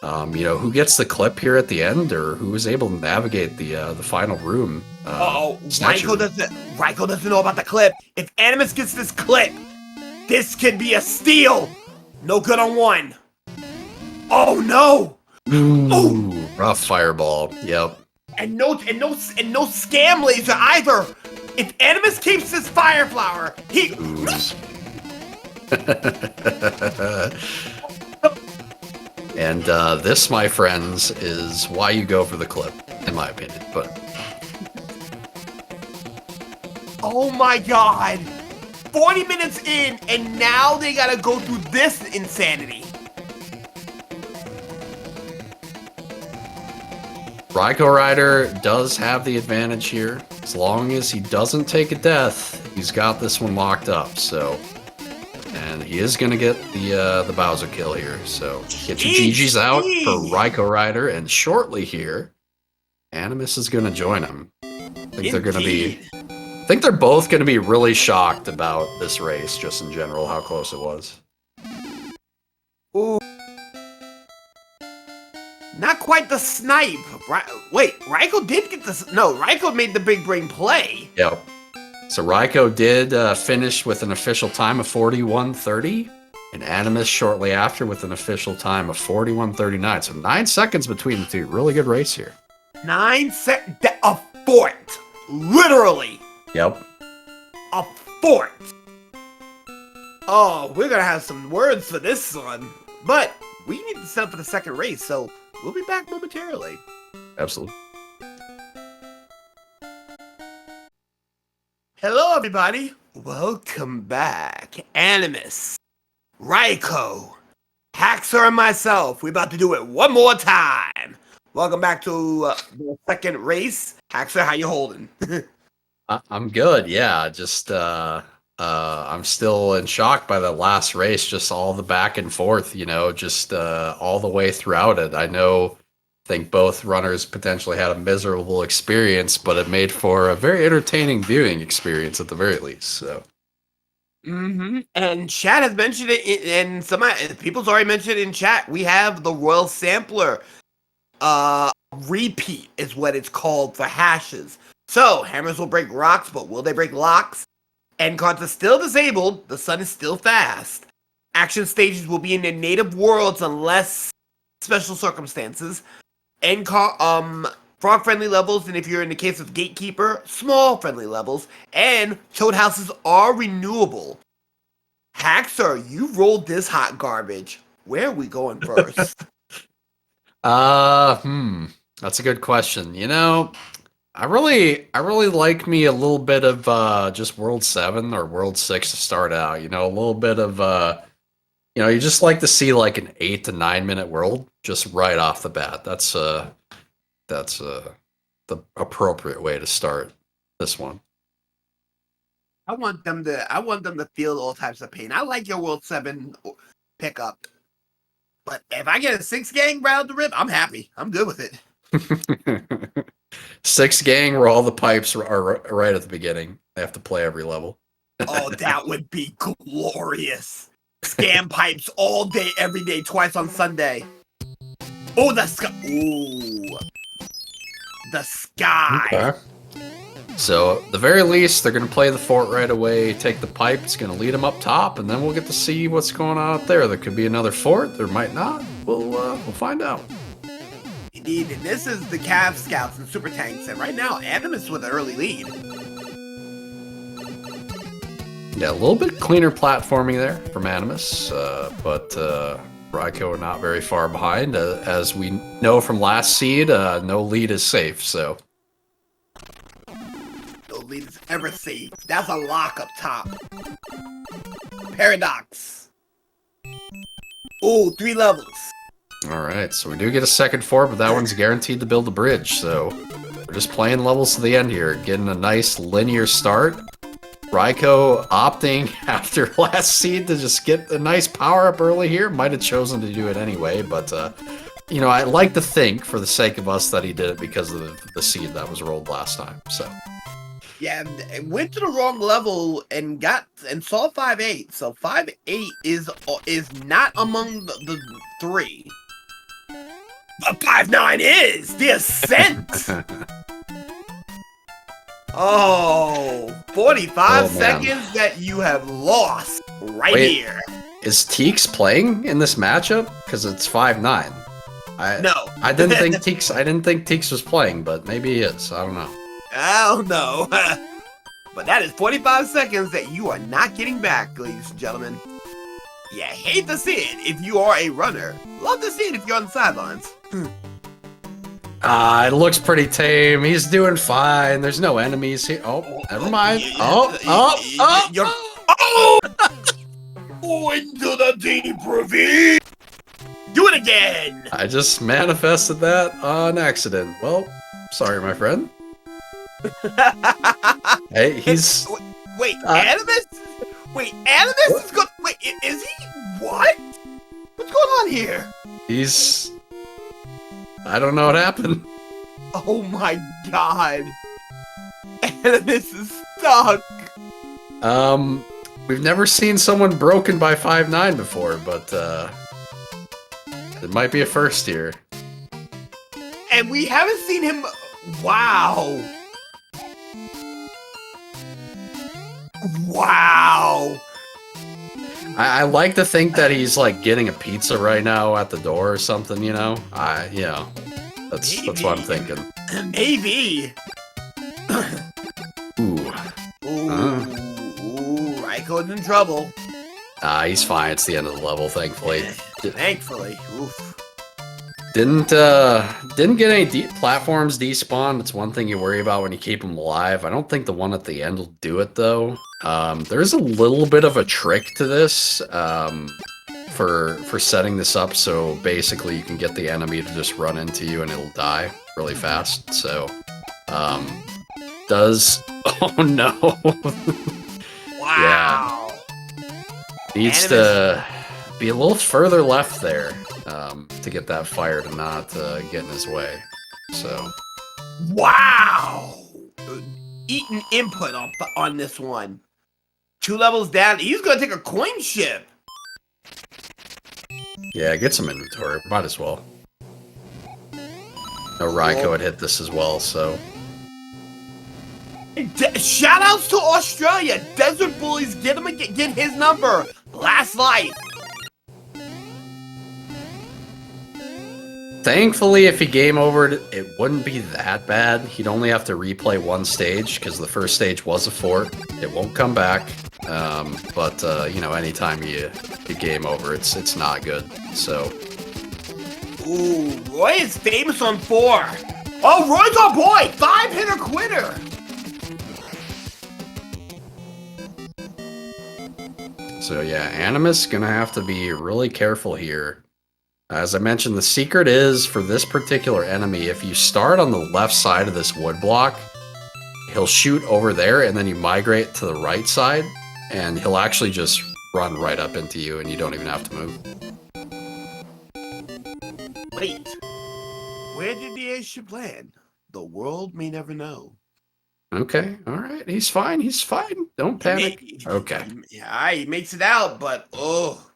who gets the clip here at the end, or who is able to navigate the final room. Raiko doesn't know about the clip. If Animus gets this clip, this could be a steal. No good on 1. Oh no! Ooh, rough fireball. Yep. And no scam laser either. If Animus keeps this fire flower, he. And this, my friends, is why you go for the clip, in my opinion. But oh my god, 40 minutes in, and now they gotta go through this insanity. RaikouRider does have the advantage here. As long as he doesn't take a death, he's got this one locked up. So. And he is going to get the Bowser kill here. So get your GG's out for RaikouRider. And shortly here, Animus is going to join him. I think they're both going to be really shocked about this race, just in general, how close it was. Ooh. Not quite the snipe. Wait, Raikou did get this. No, Raikou made the big brain play. Yep. So Raikou did finish with an official time of 41:30, and Animus shortly after with an official time of 41:39. So 9 seconds between the two. Really good race here. 9 seconds. A fort. Literally. Yep. A fort. Oh, we're going to have some words for this one. But we need to set up for the second race, so we'll be back momentarily. Absolutely. Hello, everybody. Welcome back. Animus, Raikou, Haxor, and myself. We're about to do it one more time. Welcome back to the second race. Haxor, how you holding? I'm good. Yeah, just I'm still in shock by the last race. Just all the back and forth. Just all the way throughout it. I think both runners potentially had a miserable experience, but it made for a very entertaining viewing experience at the very least. So, And chat has mentioned it, and some people's already mentioned it in chat. We have the Royal Sampler repeat is what it's called for hashes. So hammers will break rocks, but will they break locks? End cards are still disabled. The sun is still fast. Action stages will be in their native worlds unless special circumstances. Frog friendly levels, and if you're in the case of Gatekeeper, small friendly levels, and toad houses are renewable. Haxor, you rolled this hot garbage. Where are we going first? That's a good question. I really like me a little bit of just World 7 or World 6 to start out. You know, a little bit of you just like to see like an 8 to 9 minute world just right off the bat. That's the appropriate way to start this one. I want them to feel all types of pain. I like your World 7 pickup. But if I get a 6 gang round the rip, I'm happy. I'm good with it. 6 gang where all the pipes are right at the beginning. They have to play every level. Oh, that would be glorious. Scam pipes all day, every day, twice on Sunday. Oh, the sky. Ooh. The sky. Okay. So, at the very least, they're going to play the fort right away, take the pipe, it's going to lead them up top, and then we'll get to see what's going on out there. There could be another fort, there might not. We'll find out. Indeed, and this is the Cav Scouts and Super Tanks, and right now, Animus with an early lead. Yeah, a little bit cleaner platforming there from Animus, but Raikou not very far behind. As we know from last seed, no lead is safe, so... No lead is ever safe. That's a lock up top. Paradox. Ooh, 3 levels. Alright, so we do get a second fort, but that one's guaranteed to build a bridge, so... We're just playing levels to the end here, getting a nice linear start. Raikou opting after last seed to just get a nice power up early here. Might have chosen to do it anyway, but I like to think, for the sake of us, that he did it because of the seed that was rolled last time. So yeah, went to the wrong level and saw 5-8. So 5-8 is not among the 3, but 5-9 is the ascent. Oh, 45 seconds that you have lost here. Is Teeks playing in this matchup? Because it's 5-9. No. I didn't think Teeks was playing, but maybe he is. I don't know. I don't know. But that is 45 seconds that you are not getting back, ladies and gentlemen. You hate to see it if you are a runner. Love to see it if you're on the sidelines. It looks pretty tame. He's doing fine. There's no enemies here. Oh, never mind. Oh! Into the deep ravine! Do it again! I just manifested that on accident. Well, sorry, my friend. Hey, he's... Wait, Animus? Wait, Animus is going... Wait, is he... What? What's going on here? He's... I don't know what happened. Oh my god. Animus is stuck. We've never seen someone broken by 5-9 before, but it might be a first here. And we haven't seen him... Wow. Wow. I like to think that he's like getting a pizza right now at the door or something, you know? That's what I'm thinking. Maybe. Ooh. Raikou's in trouble. He's fine. It's the end of the level, thankfully. Thankfully. Oof. Didn't get any platforms despawned. It's one thing you worry about when you keep them alive. I don't think the one at the end will do it, though. There's a little bit of a trick to this for setting this up, so basically you can get the enemy to just run into you and it'll die really fast. So, oh no. Wow. Yeah. Needs to be a little further left there to get that fire to not get in his way. So. Wow. Eating input on this one. 2 levels down. He's gonna take a coin ship. Yeah, get some inventory. Might as well. No, Raikou had hit this as well, so. Shoutouts to Australia. Desert Bullies, get his number. Last life. Thankfully, if he game overed, it wouldn't be that bad. He'd only have to replay one stage, because the first stage was a fort. It won't come back. But anytime you game over, it's not good. So. Ooh, Roy is famous on 4. Oh, Roy's our boy! 5-hitter quitter! So yeah, Animus gonna have to be really careful here. As I mentioned, the secret is for this particular enemy, if you start on the left side of this wood block, he'll shoot over there and then you migrate to the right side and he'll actually just run right up into you and you don't even have to move. Wait. Where did the airship land? The world may never know. Okay, all right. He's fine. He's fine. Don't panic. Okay. Yeah, he makes it out, but oh.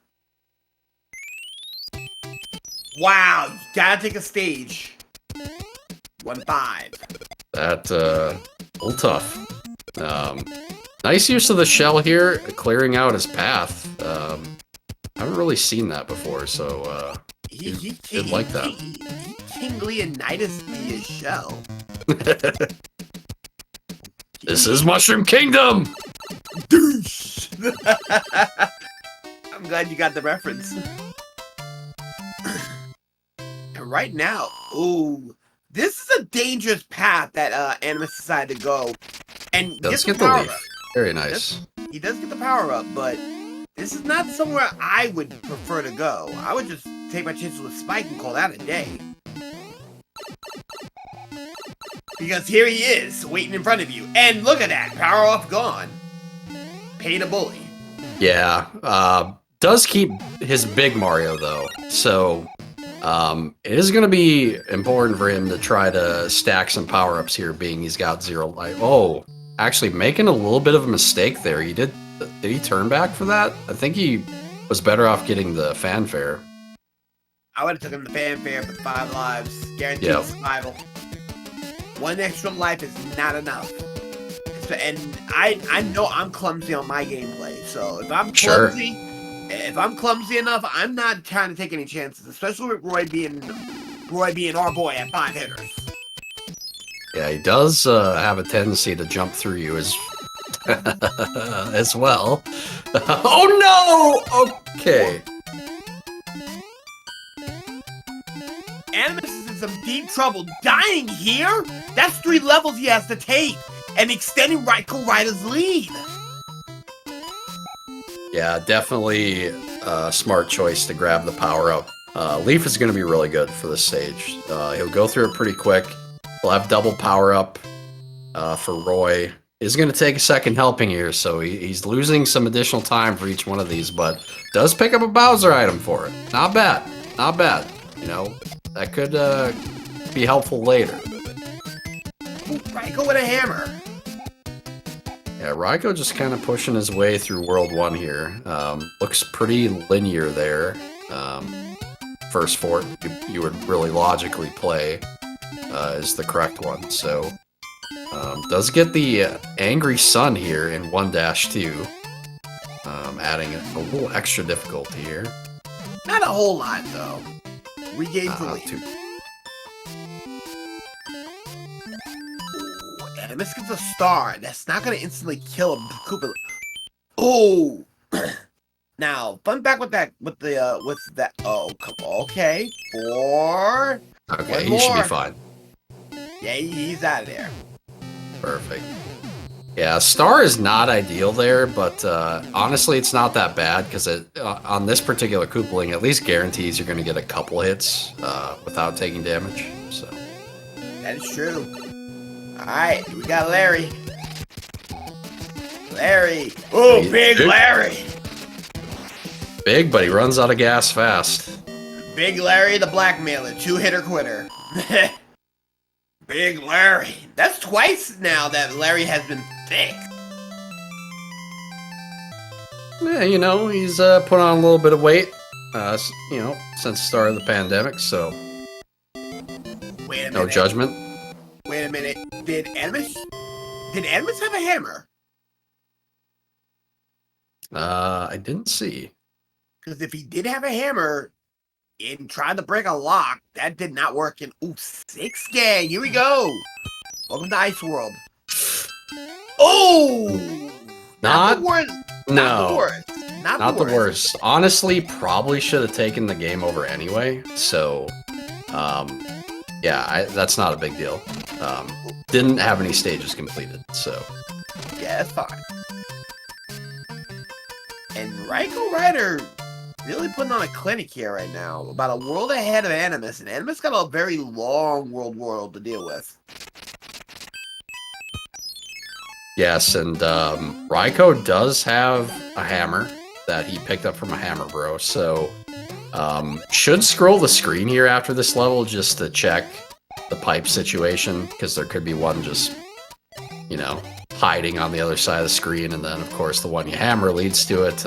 Wow, you gotta take a stage. 1-5. That, a little tough. Nice use of the shell here, clearing out his path. I haven't really seen that before, so, he did like that. He King Leonidas his shell. This is Mushroom Kingdom! Douche! I'm glad you got the reference. And right now, ooh, this is a dangerous path that Animus decided to go. And Does get get the power leaf. up. Very nice. He does get the power up, but this is not somewhere I would prefer to go. I would just take my chances with Spike and call that a day. Because here he is, waiting in front of you. And look at that, power off gone. Pay to bully. Yeah, does keep his big Mario though, so it is going to be important for him to try to stack some power-ups here, being he's got 0 life. Oh, actually making a little bit of a mistake there. Did he turn back for that? I think he was better off getting the fanfare. I would have taken the fanfare for 5 lives. Guaranteed survival. 1 extra life is not enough. And I know I'm clumsy on my gameplay, so if I'm clumsy, if I'm clumsy enough, I'm not trying to take any chances, especially with Roy being our boy at 5 hitters. Yeah, he does have a tendency to jump through you as as well. Oh no! Okay. Animus is in some deep trouble. Dying here? That's 3 levels he has to take. And extending RaikouRider's lead. Yeah, definitely a smart choice to grab the power-up. Leaf is going to be really good for this stage. He'll go through it pretty quick. He'll have double power-up for Roy. He's going to take a second helping here, so he's losing some additional time for each one of these, but does pick up a Bowser item for it. Not bad. Not bad. You know, that could be helpful later. Raikou with a hammer. Yeah, Raikou just kind of pushing his way through World 1 here. Looks pretty linear there. First fort you would really logically play is the correct one. So, does get the Angry Sun here in 1-2. Adding a little extra difficulty here. Not a whole lot, though. Regain the lead. Animus gets a star. That's not gonna instantly kill him. Koopa. Oh. Now, fun back with that. With that. Oh, okay. 4. Okay, he should be fine. Yeah, he's out of there. Perfect. Yeah, star is not ideal there, but honestly, it's not that bad because on this particular Koopaling, at least guarantees you're going to get a couple hits without taking damage. So that is true. All right, we got Larry. Larry. Oh, big Larry. Big, but he runs out of gas fast. Big Larry, the blackmailer, 2-hitter quitter. Big Larry. That's twice now that Larry has been thick. Yeah, you know, he's put on a little bit of weight, you know, since the start of the pandemic, so Wait a minute. no judgment. Wait a minute. Did Animus have a hammer? I didn't see. Because if he did have a hammer and tried to break a lock, that did not work. And ooh, 6 gang. Here we go. Welcome to Ice World. Oh, not the worst. Not the worst. Not the worst. Honestly, probably should have taken the game over anyway. So, Yeah, that's not a big deal. Didn't have any stages completed, so. Yeah, that's fine. And RaikouRider really putting on a clinic here right now. About a world ahead of Animus, and Animus got a very long world to deal with. Yes, and Raikou does have a hammer that he picked up from a hammer bro, so should scroll the screen here after this level just to check the pipe situation, because there could be one just, you know, hiding on the other side of the screen, and then of course the one you hammer leads to it.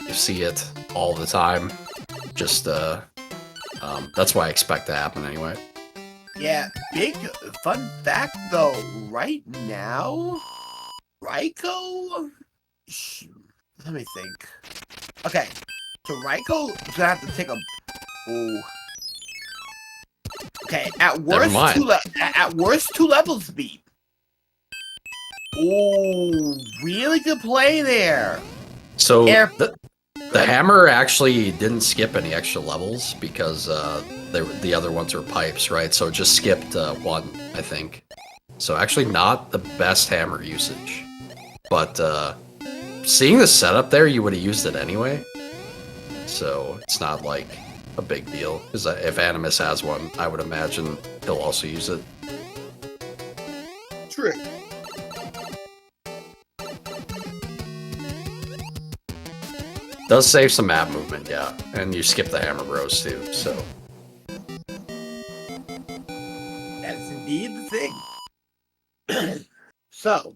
You see it all the time. Just that's why I expect to happen anyway. Yeah, big fun fact though, right now, Raikou, let me think. Okay, so Raikou's gonna have to take a, ooh. Okay, at worst, two levels beat. Ooh, really good play there. So the hammer actually didn't skip any extra levels because the other ones are pipes, right? So it just skipped one, I think. So actually not the best hammer usage. But seeing the setup there, you would have used it anyway. So it's not like a big deal. Because if Animus has one, I would imagine he'll also use it. True. Does save some map movement, yeah. And you skip the hammer bros too, so. That's indeed the thing. So,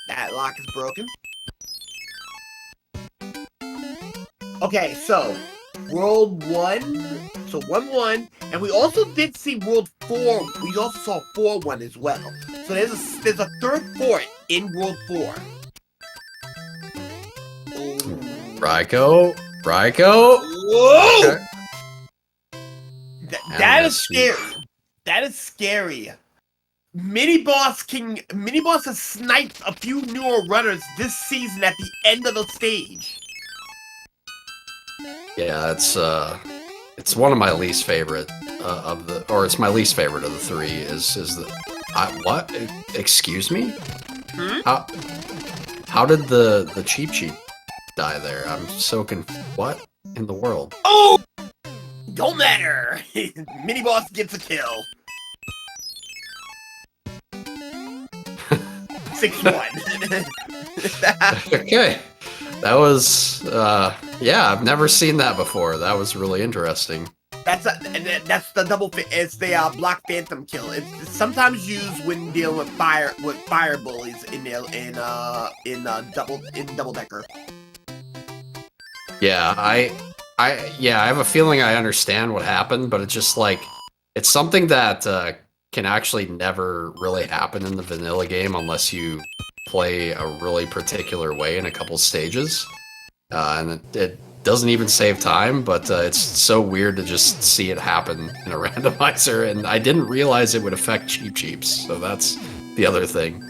that lock is broken. Okay, so, World 1, so 1-1, and we also did see World 4, we also saw 4-1 as well. So there's a third fort in World 4. Raikou! Whoa! Okay. That is scary. That is scary. Mini boss has sniped a few newer runners this season at the end of the stage. Yeah, it's one of my least favorite it's my least favorite of the three. Is the what? Excuse me? Hmm? How did the cheap die there? I'm so what in the world? Oh! Don't matter. Mini boss gets a kill. 6-1. Okay. That was, yeah, I've never seen that before. That was really interesting. That's the double. It's the block phantom kill. It's sometimes used when dealing with fire bullies in double decker. Yeah, I have a feeling I understand what happened, but it's just like it's something that can actually never really happen in the vanilla game unless you play a really particular way in a couple stages, and it doesn't even save time, but it's so weird to just see it happen in a randomizer, and I didn't realize it would affect cheaps, so that's the other thing.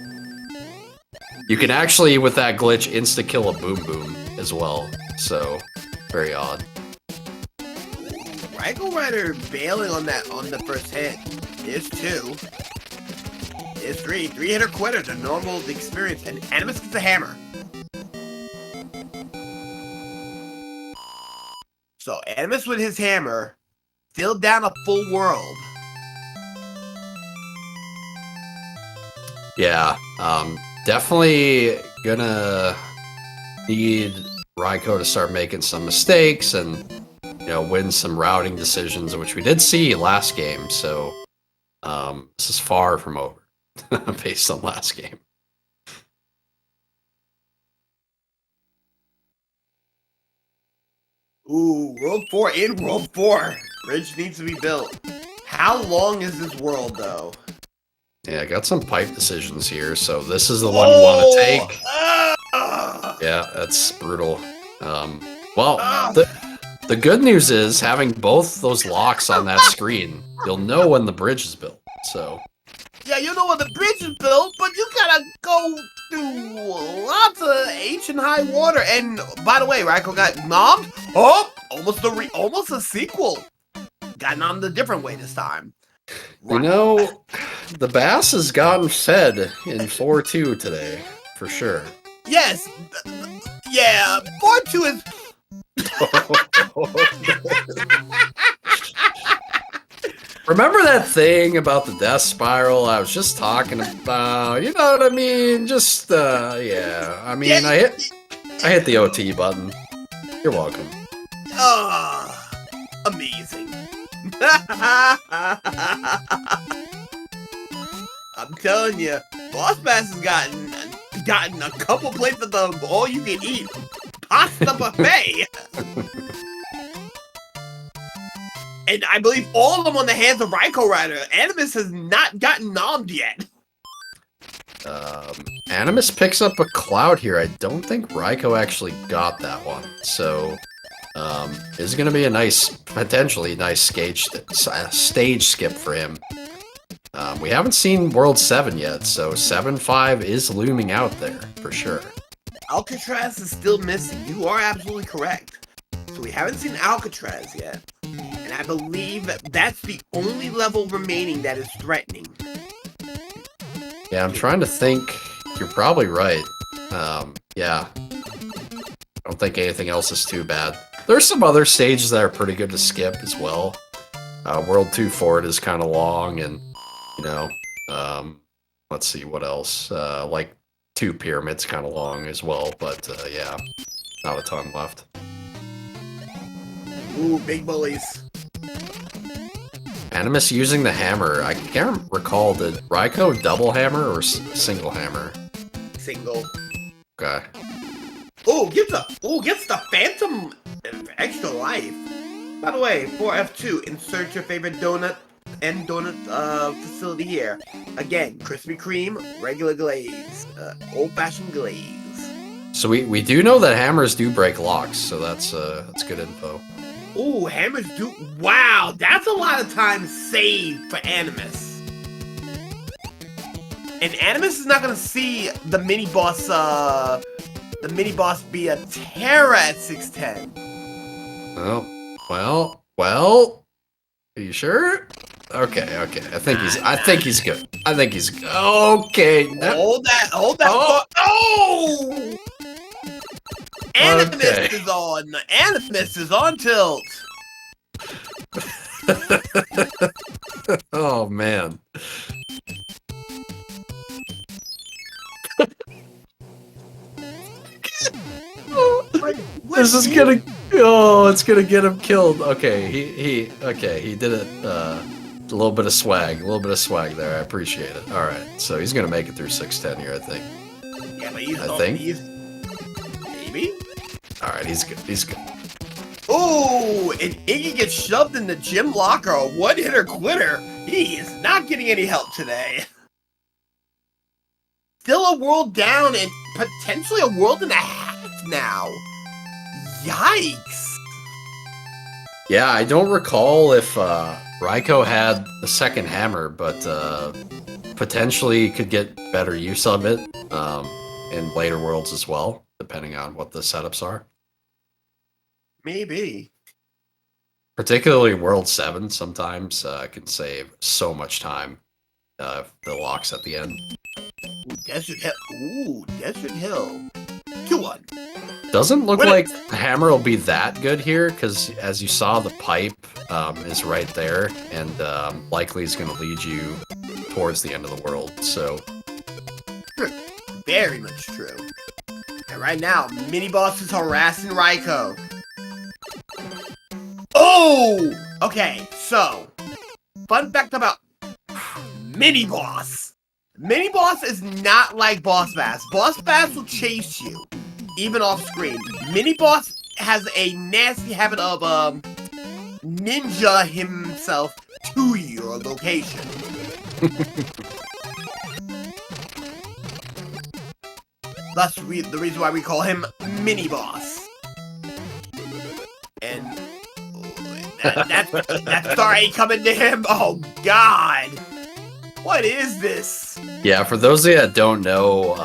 You can actually, with that glitch, insta-kill a Boom Boom as well, so very odd. RaikouRider bailing on the first hit. There's 2. There's 3. 3-hitter quitter, the normal experience, and Animus gets a hammer. So Animus with his hammer filled down a full world. Yeah, definitely gonna need Raikou to start making some mistakes and, you know, win some routing decisions, which we did see last game, so this is far from over based on last game. Ooh, World 4 in World 4. Bridge needs to be built. How long is this world, though? Yeah, I got some pipe decisions here, so this is the one you want to take. Yeah, that's brutal. The good news is, having both those locks on that screen, you'll know when the bridge is built, so... Yeah, you know when the bridge is built, but you gotta go through lots of H and high water. And by the way, Raikou got mobbed. Oh, almost a sequel. gotten on the different way this time. You know, the Bass has gotten fed in 4-2 today, for sure. Yes. Yeah, 4-2 is... Remember that thing about the death spiral I was just talking about? You know what I mean? Just, yeah. I mean, I hit the OT button. You're welcome. Amazing. I'm telling you, Boss Bass has gotten a couple plates of the all-you-can-eat pasta buffet. And I believe all of them on the hands of RaikouRider. Animus has not gotten nommed yet. Animus picks up a cloud here. I don't think Raikou actually got that one. So, this is going to be a nice, potentially nice stage skip for him. We haven't seen World 7 yet, so 7-5 is looming out there, for sure. Alcatraz is still missing. You are absolutely correct. So we haven't seen Alcatraz yet. And I believe that's the only level remaining that is threatening. Yeah, I'm trying to think. You're probably right. Yeah. I don't think anything else is too bad. There's some other stages that are pretty good to skip as well. World 2 Fort is kind of long, and, you know, let's see what else. Like 2 Pyramids kind of long as well, but yeah, not a ton left. Ooh, big bullies. Animus using the hammer. I can't recall, did Raikou double hammer or single hammer? Single. Okay. Gets the Phantom extra life. By the way, for F2, insert your favorite donut facility here. Again, Krispy Kreme, regular glaze, old-fashioned glaze. So we do know that hammers do break locks, so that's good info. Ooh, hammers do... Wow, that's a lot of time saved for Animus. And Animus is not going to see the mini-boss be a terror at 610. Oh, well... Are you sure? Okay. I think he's good. Okay. Hold that. Oh! Animus is on. Animus is on tilt. Oh man. This is gonna. Oh, it's gonna get him killed. Okay, he did it. A little bit of swag there. I appreciate it. All right, so he's gonna make it through 610 here, I think. Yeah, but maybe. All right, he's good. Oh, and Iggy gets shoved in the gym locker. A one-hitter quitter. He is not getting any help today. Still a world down and potentially a world and a half now. Yikes. Yeah, I don't recall if Raikou had a second hammer, but potentially could get better use of it in later worlds as well, depending on what the setups are. Maybe. Particularly World 7 sometimes can save so much time if the lock's at the end. Desert Hill. 2-1. Doesn't look like the hammer will be that good here, because as you saw, the pipe is right there, and likely is going to lead you towards the end of the world, so... Very much true. And right now, mini-boss is harassing Raikou. Oh! Okay, so... Fun fact about mini-boss. Mini-boss is not like Boss Bass. Boss Bass will chase you, even off screen. Mini-boss has a nasty habit of ninja himself to your location. Thus, the reason why we call him Mini-boss. And that's already coming to him. Oh God, what is this? Yeah, for those of you that don't know,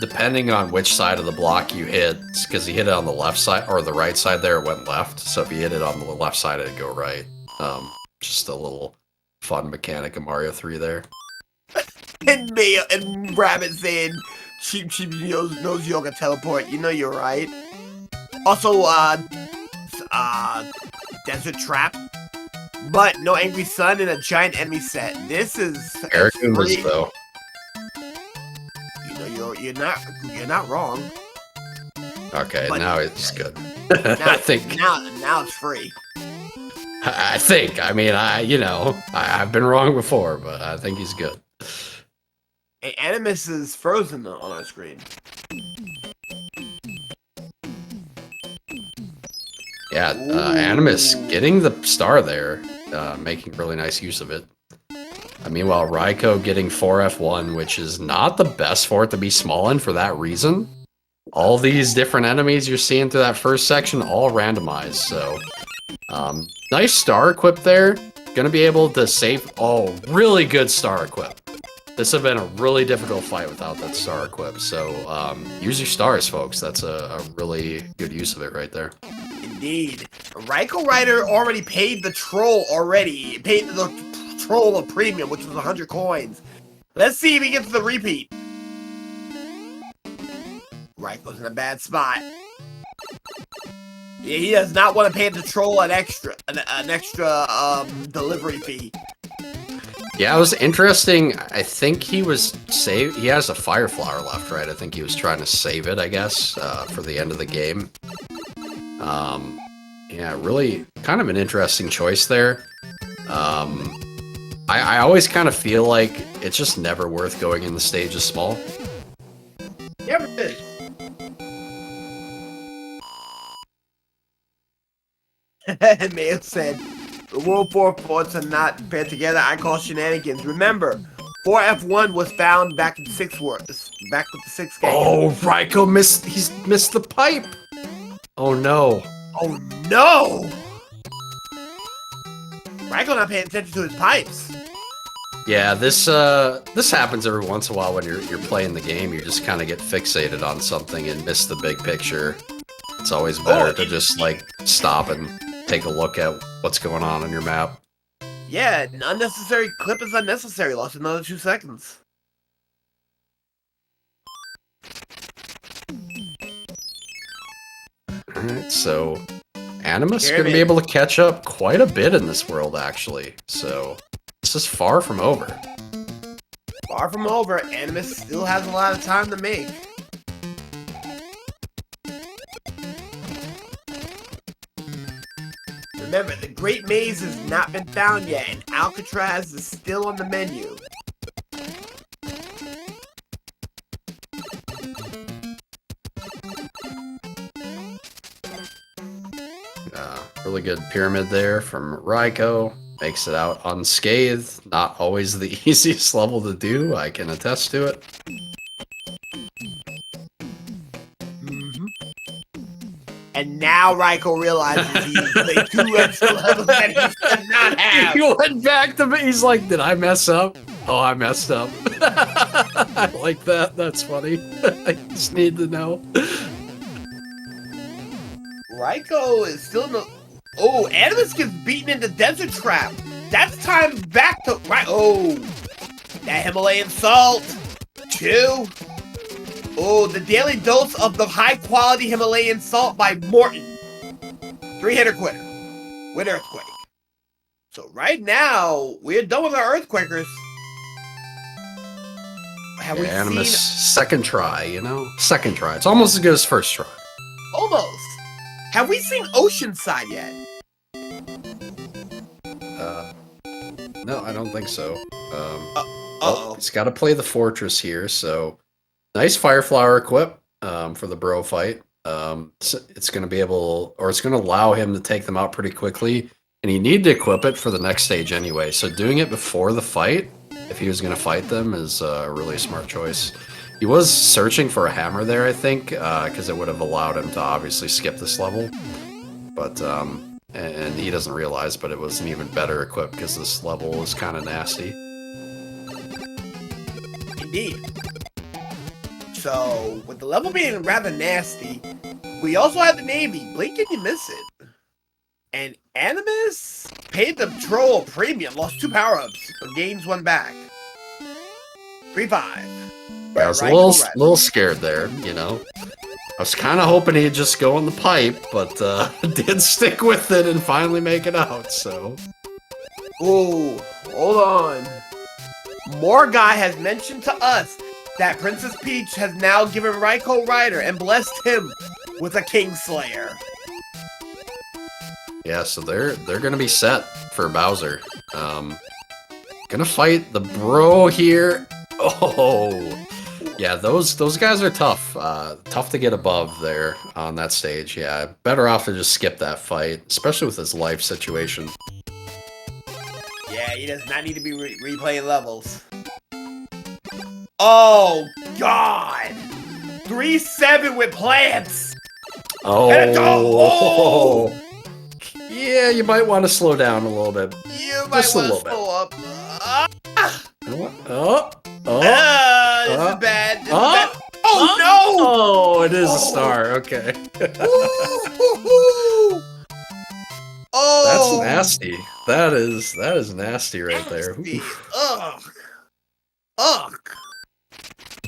depending on which side of the block you hit, because you hit it on the left side or the right side there, it went left. So if you hit it on the left side, it'd go right. Just a little fun mechanic of Mario 3 there. And Rabbit saying, cheap knows yoga teleport. You know you're right. Also, Desert Trap. But no Angry Sun and a giant enemy set. This is Eric was though. You know you're not wrong. Okay, But now it's good. Now, I think now it's free. I think. I mean, I've been wrong before, but I think he's good. Hey, Animus is frozen on our screen. Yeah, Animus getting the star there, making really nice use of it. Meanwhile, Raikou getting 4F1, which is not the best for it to be small in for that reason. All these different enemies you're seeing through that first section, all randomized, so... nice star equip there. Gonna be able to save... Oh, really good star equip. This would have been a really difficult fight without that star equip, so use your stars, folks. That's a really good use of it right there. Indeed. RaikouRider already paid the troll already. Paid the troll a premium, which was 100 coins. Let's see if he gets the repeat. Raikou's in a bad spot. Yeah, he does not want to pay the troll an extra delivery fee. Yeah, it was interesting. I think he was saved. He has a fire flower left, right? I think he was trying to save it, I guess, for the end of the game. Yeah, really kind of an interesting choice there. I always kind of feel like it's just never worth going in the stages small. Never did. Mayo said, the World 4 forts are not paired together. I call shenanigans. Remember, 4F1 was found back in 6 words. Back with the 6 game. Oh, Raikou missed the pipe. Oh no. Oh no! Raikou not paying attention to his pipes. Yeah, this happens every once in a while when you're playing the game. You just kind of get fixated on something and miss the big picture. It's always better to just like stop and take a look at what's going on your map. Yeah, an unnecessary clip is unnecessary. Lost another 2 seconds. Alright, so Animus is going to be able to catch up quite a bit in this world, actually. So this is far from over. Far from over. Animus still has a lot of time to make. Remember, the Great Maze has not been found yet, and Alcatraz is still on the menu. Really good pyramid there from Raikou. Makes it out unscathed. Not always the easiest level to do, I can attest to it. And now Raikou realizes he's played 2 extra levels that he should not have. He went back to me. He's like, did I mess up? Oh, I messed up. I like that. That's funny. I just need to know. Raikou is still in the... Oh, Animus gets beaten in the Desert Trap. That's time back to... Oh, that Himalayan Salt. 2. Oh, the daily dose of the high-quality Himalayan Salt by Morton. 3-hitter quitter. With Earthquake. So right now, we're done with our Earthquakers. Have we Animus, seen... second try, you know? Second try. It's almost as good as first try. Almost. Have we seen Oceanside yet? No, I don't think so. Uh-oh. He's got to play the fortress here, so... Nice Fire Flower equip for the bro fight. It's going to be able... Or it's going to allow him to take them out pretty quickly. And you need to equip it for the next stage anyway. So doing it before the fight, if he was going to fight them, is a really smart choice. He was searching for a hammer there, I think, because it would have allowed him to obviously skip this level. But, and he doesn't realize, but it was an even better equip because this level is kind of nasty. Indeed. So, with the level being rather nasty, we also have the Navy. Blink and you miss it. And Animus paid the troll premium, lost 2 power-ups, but gains 1 back. 3-5. Yeah, I was a little scared there, you know. I was kind of hoping he'd just go on the pipe, but did stick with it and finally make it out, so. Ooh, hold on. More guy has mentioned to us that Princess Peach has now given RaikouRider and blessed him with a Kingslayer. Yeah, so they're gonna be set for Bowser. Gonna fight the bro here. Oh, yeah, those guys are tough. Tough to get above there on that stage. Yeah, better off to just skip that fight, especially with his life situation. Yeah, he does not need to be replaying levels. Oh, God! 3-7 with plants! Oh! Yeah, you might want to slow down a little bit. You might want to slow up. This is bad. This is bad. Oh, no! Oh, it is a star. Okay. Oh! That's nasty. That is nasty right there. Ugh. Ugh.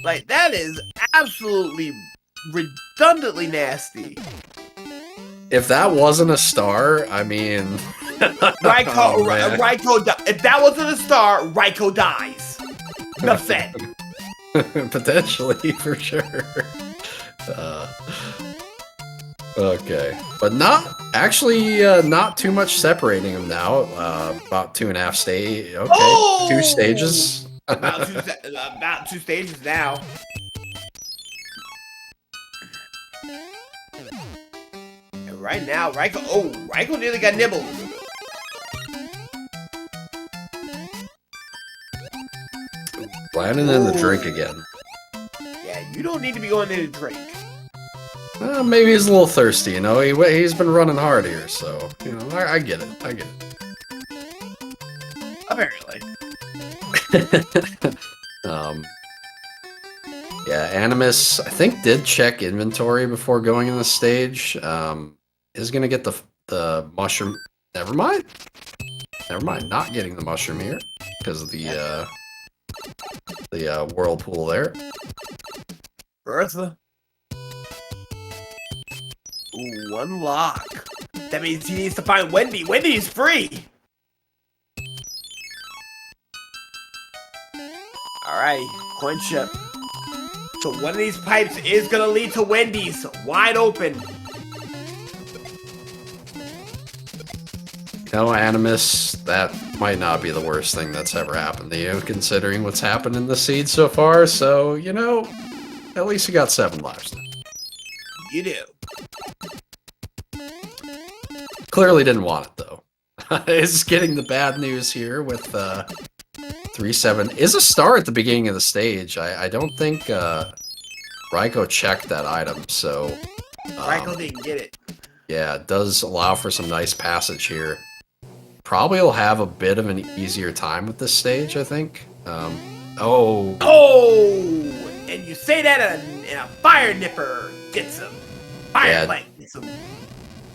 Like, that is absolutely redundantly nasty. If that wasn't a star, I mean... Raikou, if that wasn't a star, Raikou dies. Enough said. Potentially, for sure. Okay. But not too much separating them now. About 2.5 stages. Okay, Oh! 2 stages. About 2 stages now. And right now, Raikou nearly got nibbled. Landing in the drink again. Yeah, you don't need to be going in to drink. Maybe he's a little thirsty, you know? He's been running hard here, so, you know, I get it. I get it. Apparently. Yeah, Animus, I think, did check inventory before going in the stage. Is gonna get the mushroom. Never mind. Never mind. Not getting the mushroom here because of the whirlpool there. Bertha. Ooh, 1 lock. That means he needs to find Wendy. Wendy is free. Alright, coin chip. So one of these pipes is gonna lead to Wendy's. Wide open. No, Animus, that might not be the worst thing that's ever happened to you, considering what's happened in the seed so far, so, you know, at least you got 7 lives now. You do. Clearly didn't want it, though. Is getting the bad news here with 3-7. Is a star at the beginning of the stage. I don't think Raikou checked that item, so... Raikou didn't get it. Yeah, it does allow for some nice passage here. Probably will have a bit of an easier time with this stage, I think. Oh! And you say that in a fire nipper gets him. Fire light gets him.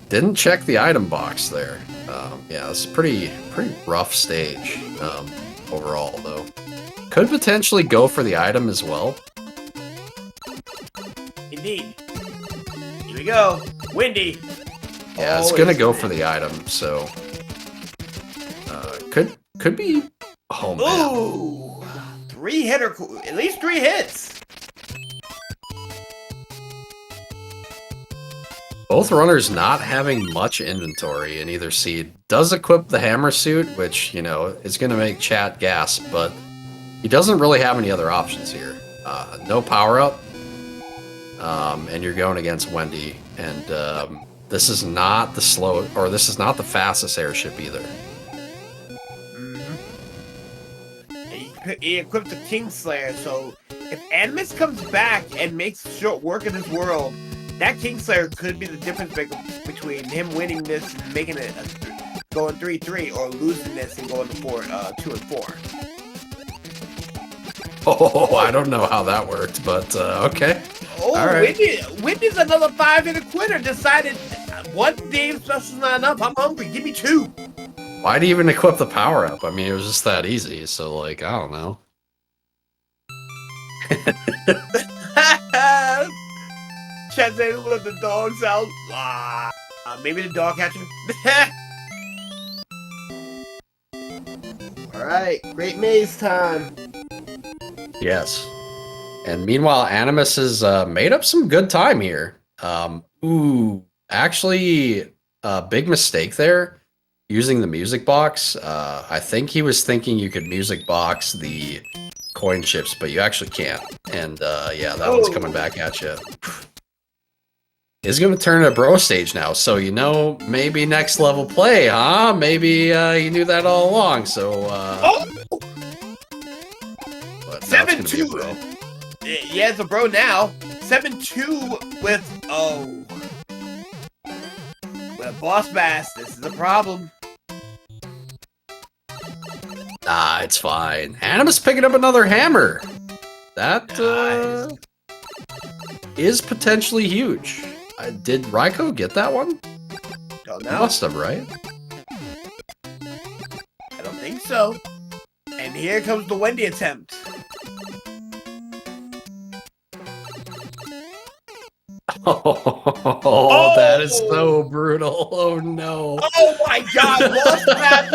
Didn't check the item box there. Yeah, it's a pretty rough stage overall, though. Could potentially go for the item as well. Indeed. Here we go. Windy. Yeah, it's gonna go for the item, so could be. Oh man. Ooh, 3-hitter, at least 3 hits. Both runners not having much inventory in either seed. Does equip the hammer suit, which, you know, is gonna make chat gasp, but he doesn't really have any other options here. No power up, and you're going against Wendy, and this is not the fastest airship either. He equipped the Kingslayer, so if Animus comes back and makes short work of this world, that Kingslayer could be the difference maker between him winning this and making it going 3-3, or losing this and going to 2-4. Oh, I don't know how that worked, but okay. Oh, all right. Wendy's another 5-hitter quitter. Decided one game special's not enough. I'm hungry. Give me 2. Why'd he even equip the power up? I mean, it was just that easy. So, like, I don't know. Chat saying let the dogs out. Maybe the dog catcher. Alright, great maze time. Yes. And meanwhile, Animus has made up some good time here. Actually, a big mistake there. Using the music box. I think he was thinking you could music box the coin chips, but you actually can't. And yeah, that one's coming back at you. He's going to turn to bro stage now, so you know, maybe next level play, huh? Maybe you knew that all along, so... But 7-2. Yeah, it's a bro now. 7-2 with... With Boss Bass, this is a problem. Nah, it's fine. Animus picking up another hammer. That is potentially huge. Did Raikou get that one? Don't know. He must have, right? I don't think so. And here comes the Wendy attempt. Oh, that is so brutal. Oh no. Oh my god, Boss Bass!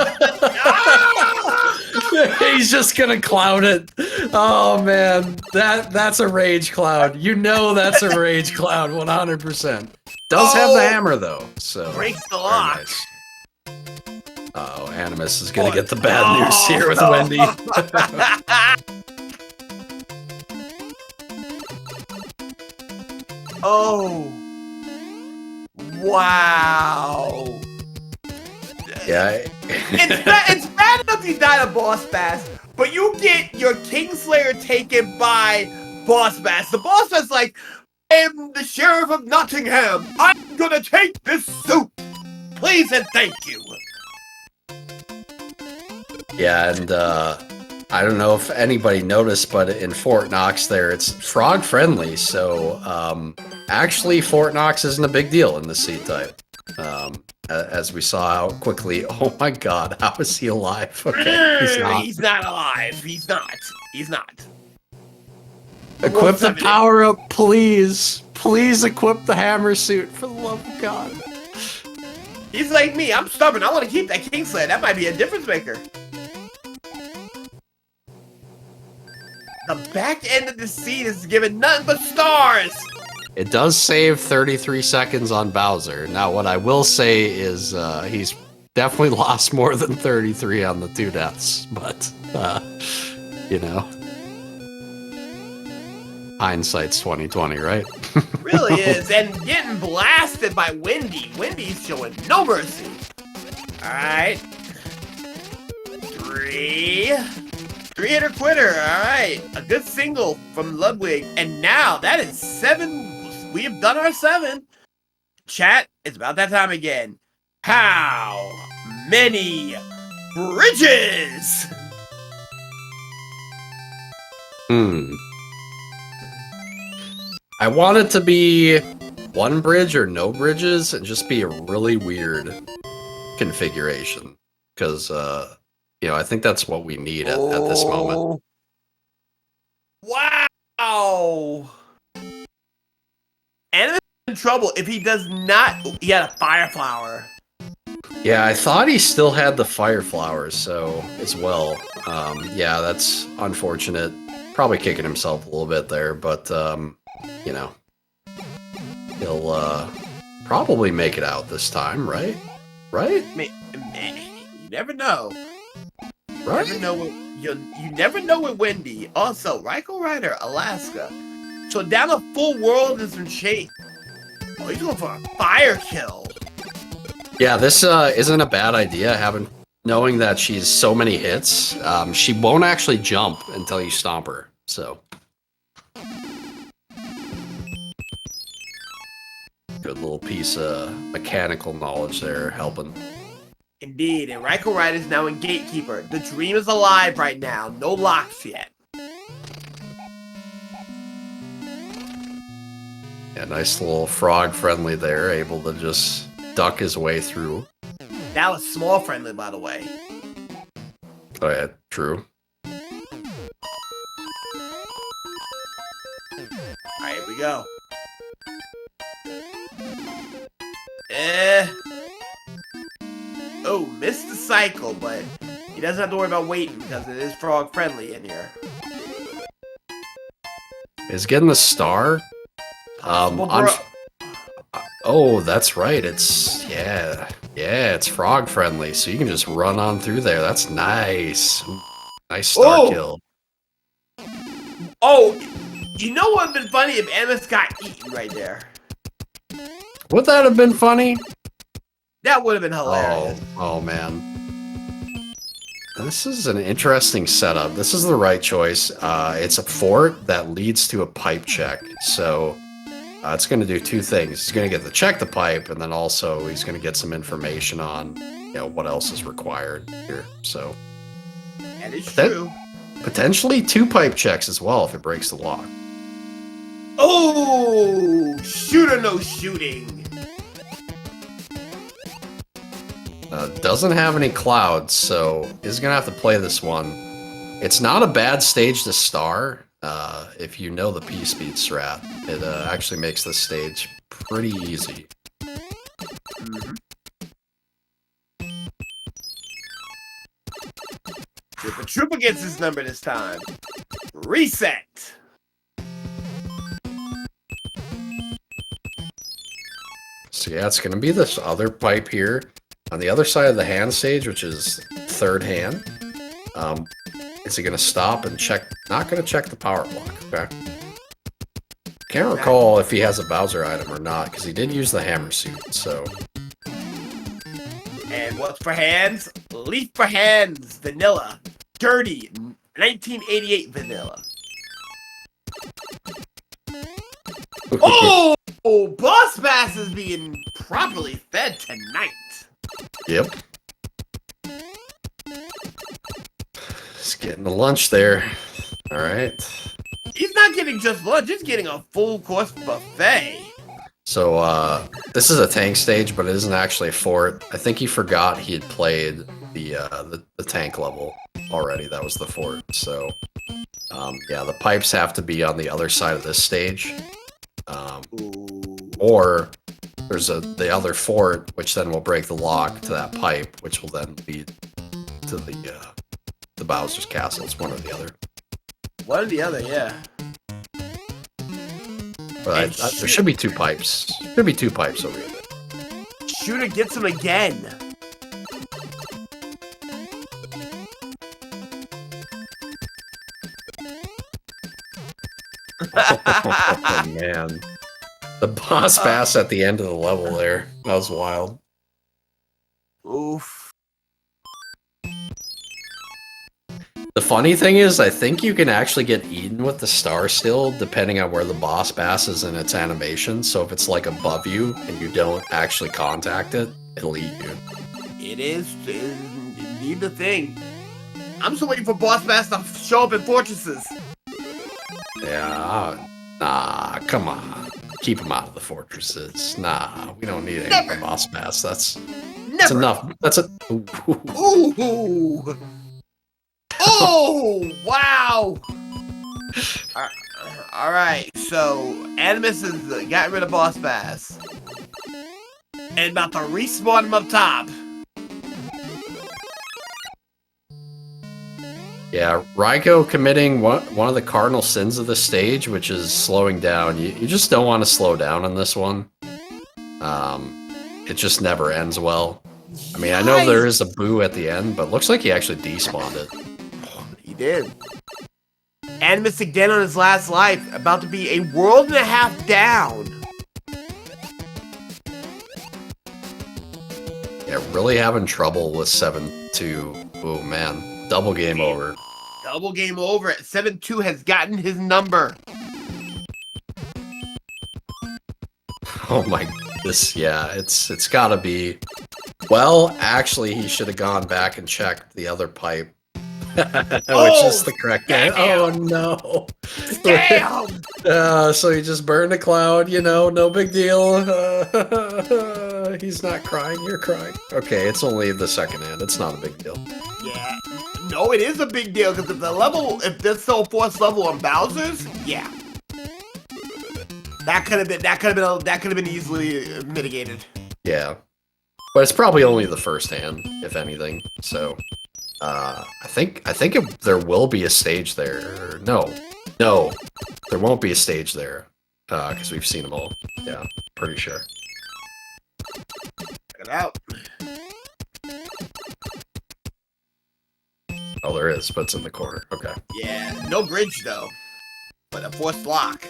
He's just gonna cloud it. Oh man, that's a rage cloud. You know that's a rage cloud, 100%. Does have the hammer though, so breaks the lock. Nice. Oh, Animus is gonna get the bad news here with Wendy. Oh. Wow. Yeah. It's bad enough you die to Boss Bass, but you get your Kingslayer taken by Boss Bass. The Boss Bass like, I am the Sheriff of Nottingham. I'm gonna take this suit. Please and thank you. Yeah, and I don't know if anybody noticed, but in Fort Knox there, it's frog friendly. So actually, Fort Knox isn't a big deal in the C-type. As we saw how quickly. Oh my god, how is he alive? Okay, he's not. He's not alive. He's not. He's not. Equip the power up, please. Please equip the hammer suit, for the love of God. He's like me. I'm stubborn. I want to keep that Kingslayer. That might be a difference maker. The back end of the seat is giving nothing but stars. It does save 33 seconds on Bowser. Now, what I will say is he's definitely lost more than 33 on the 2 deaths, but, you know. Hindsight's 2020, right? Really is, and getting blasted by Wendy. Wendy's showing no mercy. Alright. 3. 3-hitter quitter, alright. A good single from Ludwig. And now, that is 7. We have done our 7. Chat, it's about that time again. How many bridges? I want it to be 1 bridge or no bridges and just be a really weird configuration. Because, you know, I think that's what we need at this moment. Wow! Animus is in trouble if he does not. He had a fire flower. Yeah, I thought he still had the fire flowers, so as well. Yeah, that's unfortunate. Probably kicking himself a little bit there, but you know, he'll probably make it out this time, right? Right? You never know. Right? You never know with Wendy. Also, RaikouRider, Alaska. So down the full world is in shape. Oh, he's going for a fire kill. Yeah, this isn't a bad idea. Knowing that she's so many hits, she won't actually jump until you stomp her. So good little piece of mechanical knowledge there helping. Indeed, and RaikouRider is now in Gatekeeper. The dream is alive right now. No locks yet. Yeah, nice little frog friendly there, able to just duck his way through. That was small friendly, by the way. Oh yeah, true. Alright, here we go. Oh, missed the cycle, but he doesn't have to worry about waiting because it is frog friendly in here. Is getting the star? Oh, that's right. It's it's frog friendly, so you can just run on through there. That's nice. Nice star kill. Oh, you know what would have been funny if Animus got eaten right there? Would that have been funny? That would have been hilarious. Oh man. This is an interesting setup. This is the right choice. It's a fort that leads to a pipe check. So it's going to do two things. He's going to get to check the pipe, and then also he's going to get some information on what else is required here. So that is true. Potentially 2 pipe checks as well if it breaks the lock. Oh, shoot or no shooting. Doesn't have any clouds, so he's gonna have to play this one. It's not a bad stage to star if you know the P-speed strat. It actually makes this stage pretty easy. Trooper gets his number this time. Reset. So yeah, it's gonna be this other pipe here. On the other side of the hand stage, which is third hand, is he going to stop and check? Not going to check the power block, okay? Can't recall if he has a Bowser item or not, because he did use the hammer suit, so... And what's for hands? Leaf for hands, vanilla. Dirty, 1988 vanilla. Oh! Boss Bass is being properly fed tonight. Yep. Just getting the lunch there. Alright. He's not getting just lunch, he's getting a full course buffet. So, this is a tank stage, but it isn't actually a fort. I think he forgot he had played the tank level already. That was the fort. So, yeah, the pipes have to be on the other side of this stage. Or there's the other fort, which then will break the lock to that pipe, which will then lead to the Bowser's castle. It's one or the other. One or the other, yeah. But there should be 2 pipes. Should be 2 pipes over here. Shooter gets him again. Oh man. The boss pass at the end of the level there. That was wild. Oof. The funny thing is, I think you can actually get eaten with the star still, depending on where the boss pass is in its animation. So if it's like above you and you don't actually contact it, it'll eat you. It is indeed the thing. I'm still waiting for boss pass to show up in fortresses. Yeah, nah, come on. Keep them out of the fortresses. Nah, we don't need any boss pass. That's enough. That's a... Ooh! Oh, wow! Alright, so Animus has gotten rid of boss pass. And about to respawn him up top. Yeah, Raikou committing one of the cardinal sins of the stage, which is slowing down. You just don't want to slow down on this one. It just never ends well. I mean, I know there is a boo at the end, but looks like he actually despawned it. He did. Animus again on his last life, about to be a world and a half down. Yeah, really having trouble with 7-2. Oh man, double game over. Double game over. 7-2 has gotten his number. Oh my goodness, yeah, it's gotta be... Well, actually, he should have gone back and checked the other pipe. Which is the correct game. Oh no. Damn! So he just burned a cloud, no big deal. he's not crying. You're crying. Okay, it's only the second hand. It's not a big deal. Yeah. No, it is a big deal because if this so fourth level on Bowser's, yeah. That could have been easily mitigated. Yeah. But it's probably only the first hand, if anything. So, I think there will be a stage there. No, there won't be a stage there, because we've seen them all. Yeah, pretty sure. Check it out. Oh, there is, but it's in the corner. Okay. Yeah, no bridge though, but a fourth lock.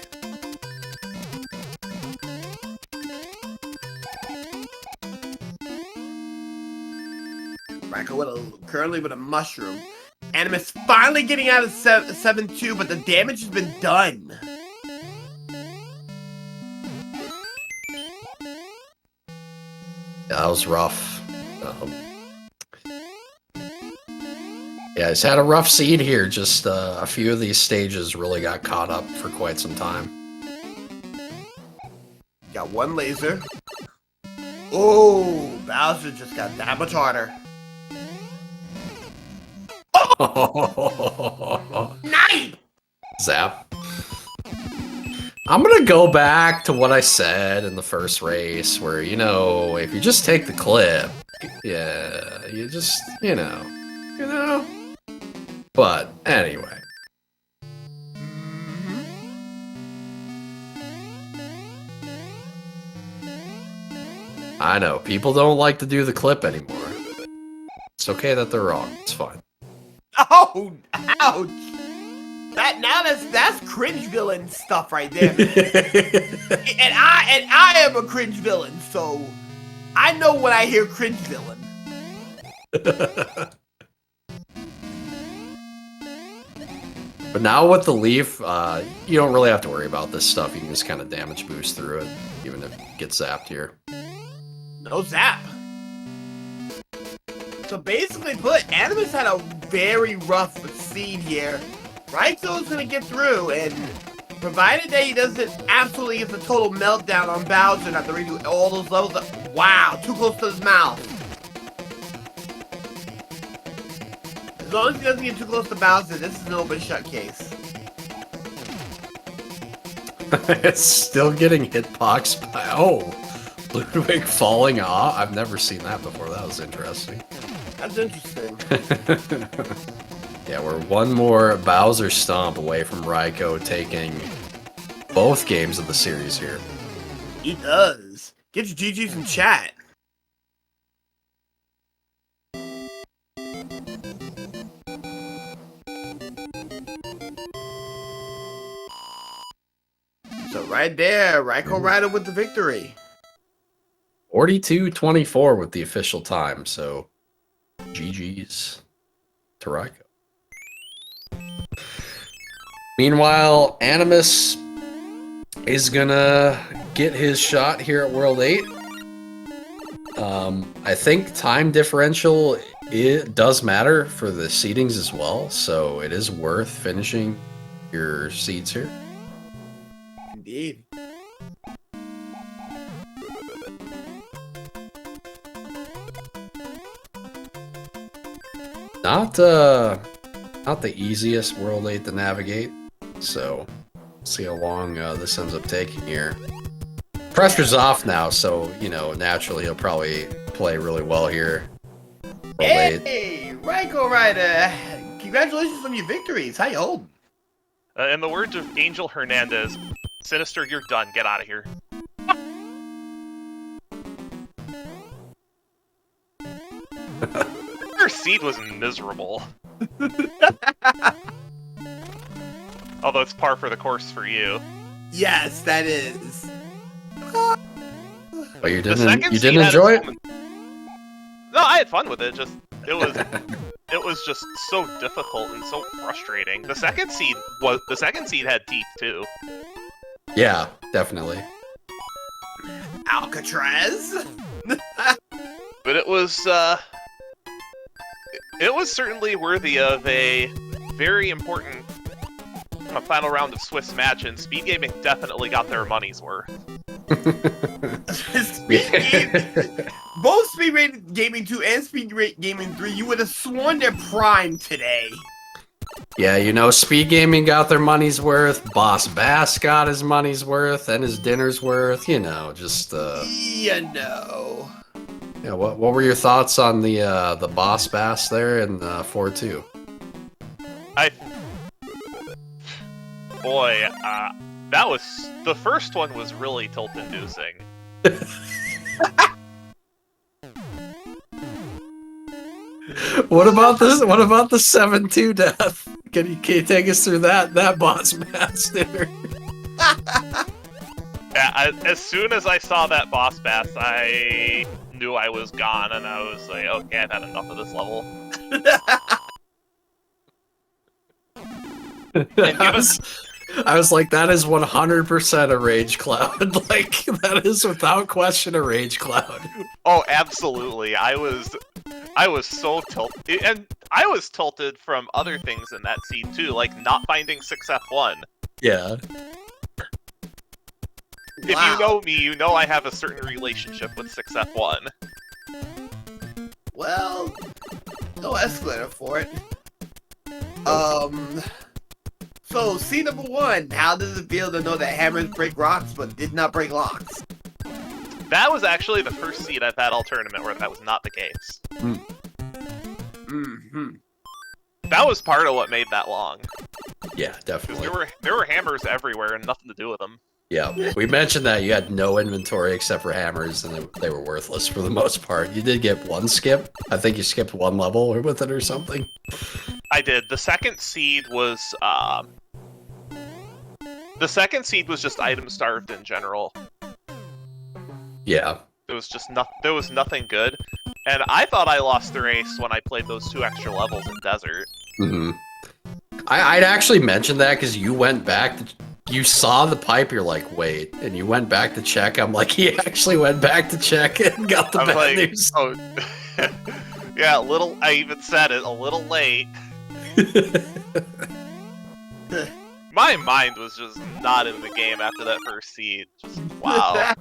Raiko currently with a mushroom. Animus finally getting out of 7-2, but the damage has been done. Yeah, that was rough. Yeah, he's had a rough seed here. Just a few of these stages really got caught up for quite some time. Got one laser. Oh, Bowser just got that much harder. Oh! Nice! Zap. I'm gonna go back to what I said in the first race, where, you know, if you just take the clip, yeah, you just, you know. But anyway. I know, people don't like to do the clip anymore. It's okay that they're wrong, it's fine. Oh, ouch! That's cringe villain stuff right there, man. and I am a cringe villain, so I know when I hear cringe villain. But now with the leaf, you don't really have to worry about this stuff. You can just kind of damage boost through it, even if it gets zapped here. No zap. So basically put, Animus had a very rough seed here. Raikou's gonna get through, and provided that he doesn't absolutely get the total meltdown on Bowser and have to redo all those levels. Wow, too close to his mouth. As long as he doesn't get too close to Bowser, this is an open shut case. It's still getting hitboxed by, oh, Ludwig falling off. I've never seen that before. That was interesting. That's interesting. Yeah, we're one more Bowser stomp away from Raikou taking both games of the series here. He does. Get your GGs in chat. So right there, RaikouRider with the victory. 42-24 with the official time, so GG's to Raikou. Meanwhile, Animus is gonna get his shot here at World 8. I think time differential, it does matter for the seedings as well, so it is worth finishing your seeds here. Indeed. Not the easiest World 8 to navigate, so see how long this ends up taking here. Pressure's off now, so, you know, naturally he'll probably play really well here. Hey, RaikouRider! Congratulations on your victories. How you holding? In the words of Angel Hernandez, Sinister, you're done. Get out of here. Your seed was miserable. Although it's par for the course for you. Yes, that is. But you didn't enjoy it? No, I had fun with it. Just it was just so difficult and so frustrating. The second seed had teeth too. Yeah, definitely. Alcatraz. But it was certainly worthy of a very important final round of Swiss match, and SpeedGaming definitely got their money's worth. Both SpeedGaming 2 and SpeedGaming 3, you would have sworn they're prime today. Yeah, you know, SpeedGaming got their money's worth. Boss Bass got his money's worth and his dinner's worth. You know, just You know. Yeah. What were your thoughts on the Boss Bass there in 4-2? Boy, that was the first one was really tilt-inducing. What about this? What about the 7-2 death? Can you take us through that Boss Bass dinner? Yeah, as soon as I saw that boss bass, I knew I was gone, and I was like, okay, I've had enough of this level. I was like, that is 100% a Rage Cloud. Like, that is without question a Rage Cloud. Oh, absolutely. I was so tilted, and I was tilted from other things in that scene too, like not finding 6F1. Yeah. If you know me, you know I have a certain relationship with 6F1. Well, no escalator for it. So, scene number 1, how does it feel to know that hammers break rocks but did not break locks? That was actually the first seed I've had all tournament where that was not the case. That was part of what made that long. Yeah, definitely. There were hammers everywhere and nothing to do with them. Yeah, we mentioned that you had no inventory except for hammers, and they were worthless for the most part. You did get one skip. I think you skipped one level with it or something. I did. The second seed was just item starved in general. Yeah. There was nothing good, and I thought I lost the race when I played those 2 extra levels in desert. I'd actually mentioned that because you went back. You saw the pipe, you're like, wait, and you went back to check. I'm like, he actually went back to check and got the bad news. Oh, yeah, I even said it, a little late. My mind was just not in the game after that first seed. Just, wow.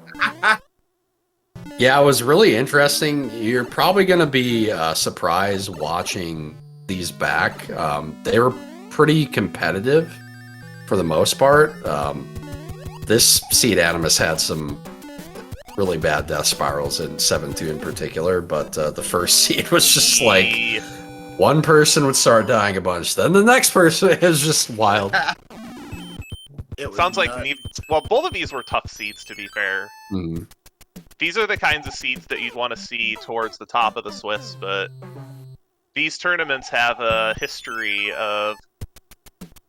Yeah, it was really interesting. You're probably going to be surprised watching these back. They were pretty competitive. For the most part, this seed Animus had some really bad death spirals in 7-2 in particular, but the first seed was just like one person would start dying a bunch, then the next person is just wild. Sounds like both of these were tough seeds, to be fair. These are the kinds of seeds that you'd want to see towards the top of the Swiss, but these tournaments have a history of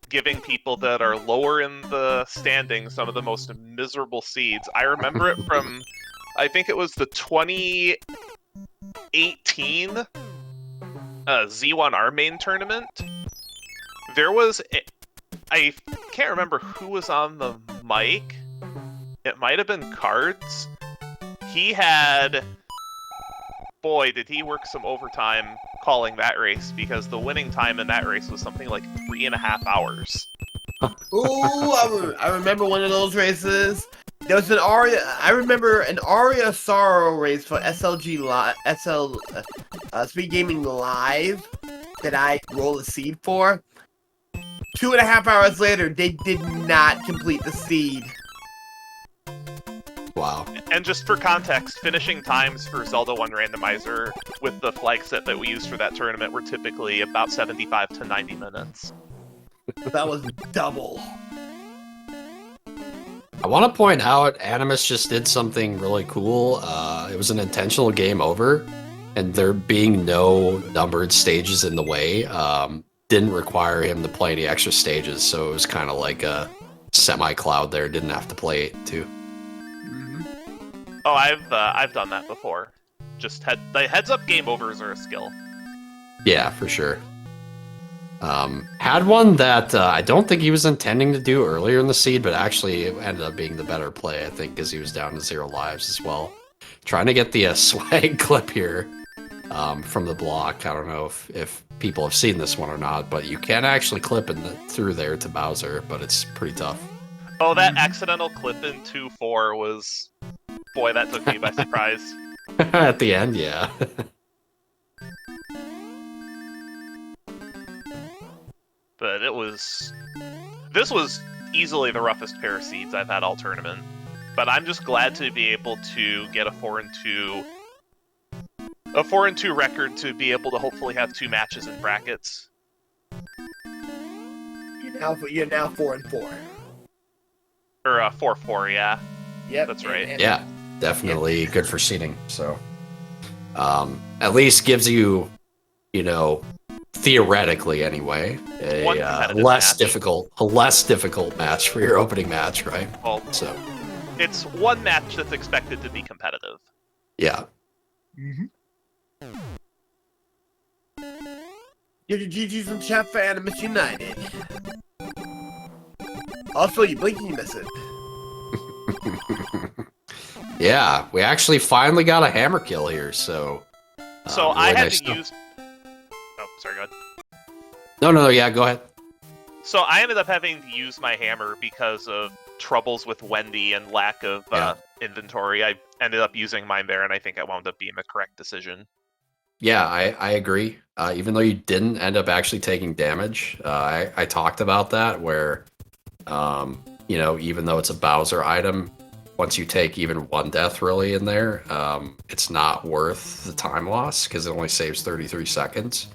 giving people that are lower in the standings some of the most miserable seeds. I remember it from, I think it was the 2018 Z1R main tournament. There was, I can't remember who was on the mic. It might have been Cards. He had, boy, did he work some overtime calling that race, because the winning time in that race was something like 3.5 hours. Ooh, I remember one of those races. There was an Aria. I remember an Aria Sorrow race for SpeedGaming Live that I rolled a seed for. 2.5 hours later, they did not complete the seed. Wow. And just for context, finishing times for Zelda 1 Randomizer with the flag set that we used for that tournament were typically about 75 to 90 minutes. That was double. I want to point out, Animus just did something really cool. It was an intentional game over, and there being no numbered stages in the way didn't require him to play any extra stages, so it was kind of like a semi-cloud there. Didn't have to play it too. Oh, I've done that before. Just the heads-up game overs are a skill. Yeah, for sure. Had one that I don't think he was intending to do earlier in the seed, but actually it ended up being the better play, I think, because he was down to 0 lives as well. Trying to get the swag clip here from the block. I don't know if people have seen this one or not, but you can actually clip through there to Bowser, but it's pretty tough. Oh, that accidental clip in 2-4 was Boy, that took me by surprise. At the end, yeah. But this was easily the roughest pair of seeds I've had all tournament. But I'm just glad to be able to get a 4-2 record to be able to hopefully have 2 matches in brackets. You're now 4-4. Or 4-4, yeah. Yep, that's right. Yeah, definitely good for seeding. So, at least gives you, theoretically anyway, a less difficult match for your opening match, right? Well, so it's one match that's expected to be competitive. Yeah. Give your GG's in chat for AnimusUnited. Also, you blink and you miss it. Yeah, we actually finally got a hammer kill here, so... So really I had nice to use... Oh, sorry, go ahead. No, yeah, go ahead. So I ended up having to use my hammer because of troubles with Wendy and lack of inventory. I ended up using mine there, and I think it wound up being the correct decision. Yeah, I agree. Even though you didn't end up actually taking damage, I talked about that, where, even though it's a Bowser item, once you take even one death really in there, it's not worth the time loss because it only saves 33 seconds.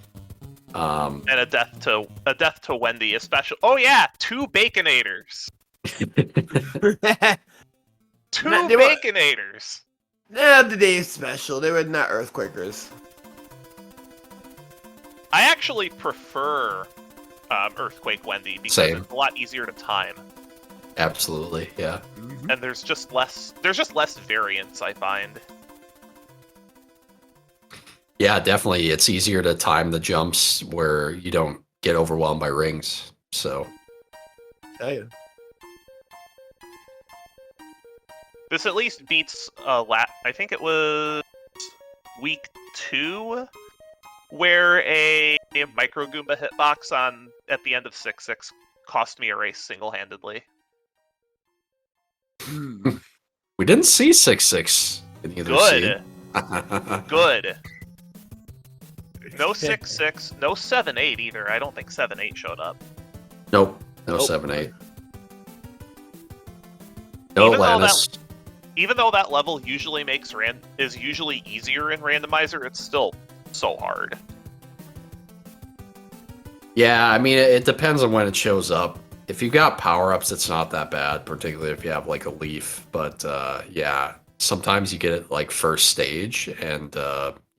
And a death to Wendy, especially. Oh yeah, 2 Baconators. 2 Baconators. Nah, today's special. They were not Earthquakers. I actually prefer Earthquake Wendy because it's a lot easier to time. Absolutely, yeah. And there's just less variance, I find. Yeah, definitely. It's easier to time the jumps where you don't get overwhelmed by rings. So, this at least beats I think it was week 2, where a Micro Goomba hitbox at the end of 6-6 cost me a race single-handedly. We didn't see 6-6 in either seed. Good. No 6-6, no 7-8 either. I don't think 7-8 showed up. Nope, no 7-8. No Atlantis. Even though that level usually is usually easier in Randomizer, it's still so hard. Yeah, I mean, it depends on when it shows up. If you got power-ups, it's not that bad, particularly if you have, like, a leaf. But, yeah, sometimes you get it, like, first stage, and,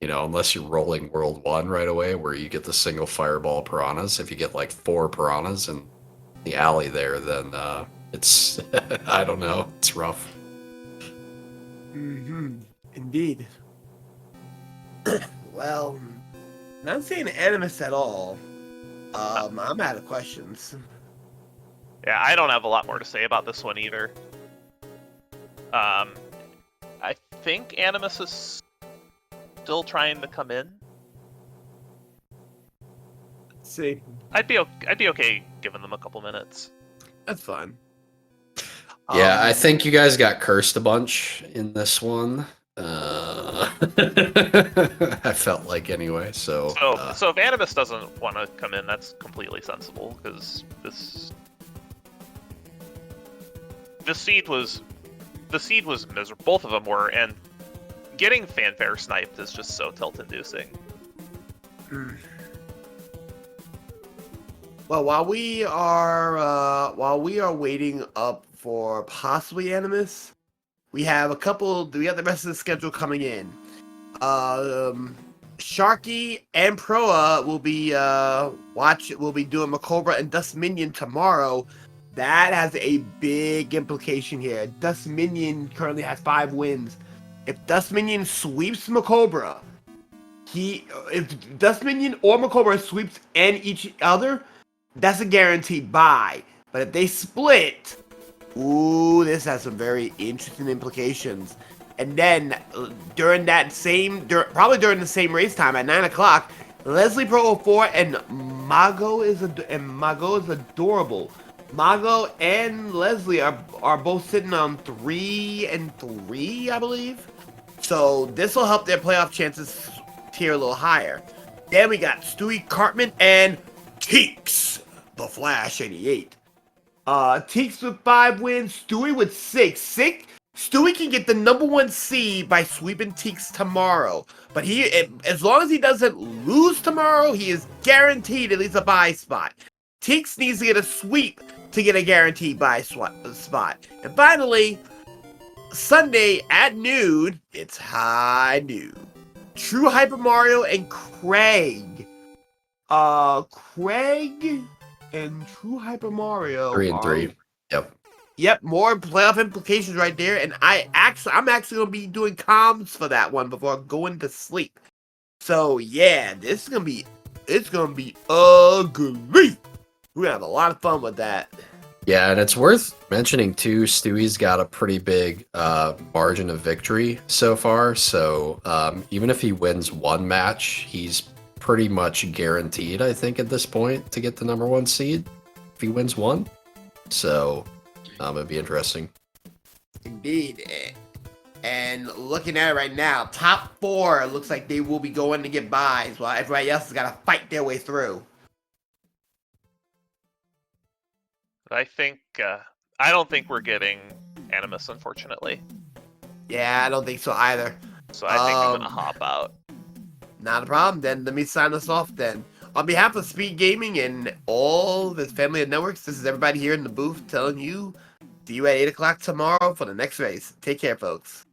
unless you're rolling World 1 right away, where you get the single fireball piranhas, if you get, like, 4 piranhas in the alley there, then, it's, I don't know, it's rough. Indeed. Well, not saying Animus at all. I'm out of questions. Yeah, I don't have a lot more to say about this one either. I think Animus is still trying to come in. Let's see. I'd be okay giving them a couple minutes. That's fine. Yeah, I think you guys got cursed a bunch in this one. I felt like anyway. So if Animus doesn't want to come in, that's completely sensible because the seed was miserable. Both of them were, and getting fanfare sniped is just so tilt-inducing. Well, while we are waiting up for possibly Animus, we have the rest of the schedule coming in. Sharky and Proa will be doing Macobra and Dust Minion tomorrow. That has a big implication here. Dust Minion currently has 5 wins. If Dust Minion sweeps Macobra, if Dust Minion or Macobra sweeps and each other, that's a guaranteed bye. But if they split, ooh, this has some very interesting implications. And then during the same race time at 9 o'clock, Leslie Pro 04 and Mago is adorable Mago and Leslie are both sitting on 3-3, I believe. So this will help their playoff chances tier a little higher. Then we got Stewie Cartman and Teeks, the Flash 88. Teeks with 5 wins, Stewie with 6. Stewie can get the #1 seed by sweeping Teeks tomorrow. But as long as he doesn't lose tomorrow, he is guaranteed at least a bye spot. Teeks needs to get a sweep to get a guaranteed bye spot. And finally, Sunday at noon, it's high noon. True Hyper Mario and Craig. Craig and True Hyper Mario 3-3. Yep. Yep, more playoff implications right there. And I'm actually gonna be doing comms for that one before going to sleep. So yeah, it's gonna be ugly. We're gonna have a lot of fun with that. Yeah, and it's worth mentioning too, Stewie's got a pretty big margin of victory so far. So even if he wins one match, he's pretty much guaranteed, I think, at this point to get the #1 seed if he wins one. So it'd be interesting. Indeed. And looking at it right now, top 4 looks like they will be going to get buys while everybody else has got to fight their way through. I think I don't think we're getting Animus, unfortunately. Yeah, I don't think so either. So I think I'm gonna hop out. Not a problem. Then let me sign us off. Then, on behalf of Speed Gaming and all the family of networks, this is everybody here in the booth telling you, see you at 8 o'clock tomorrow for the next race. Take care, folks.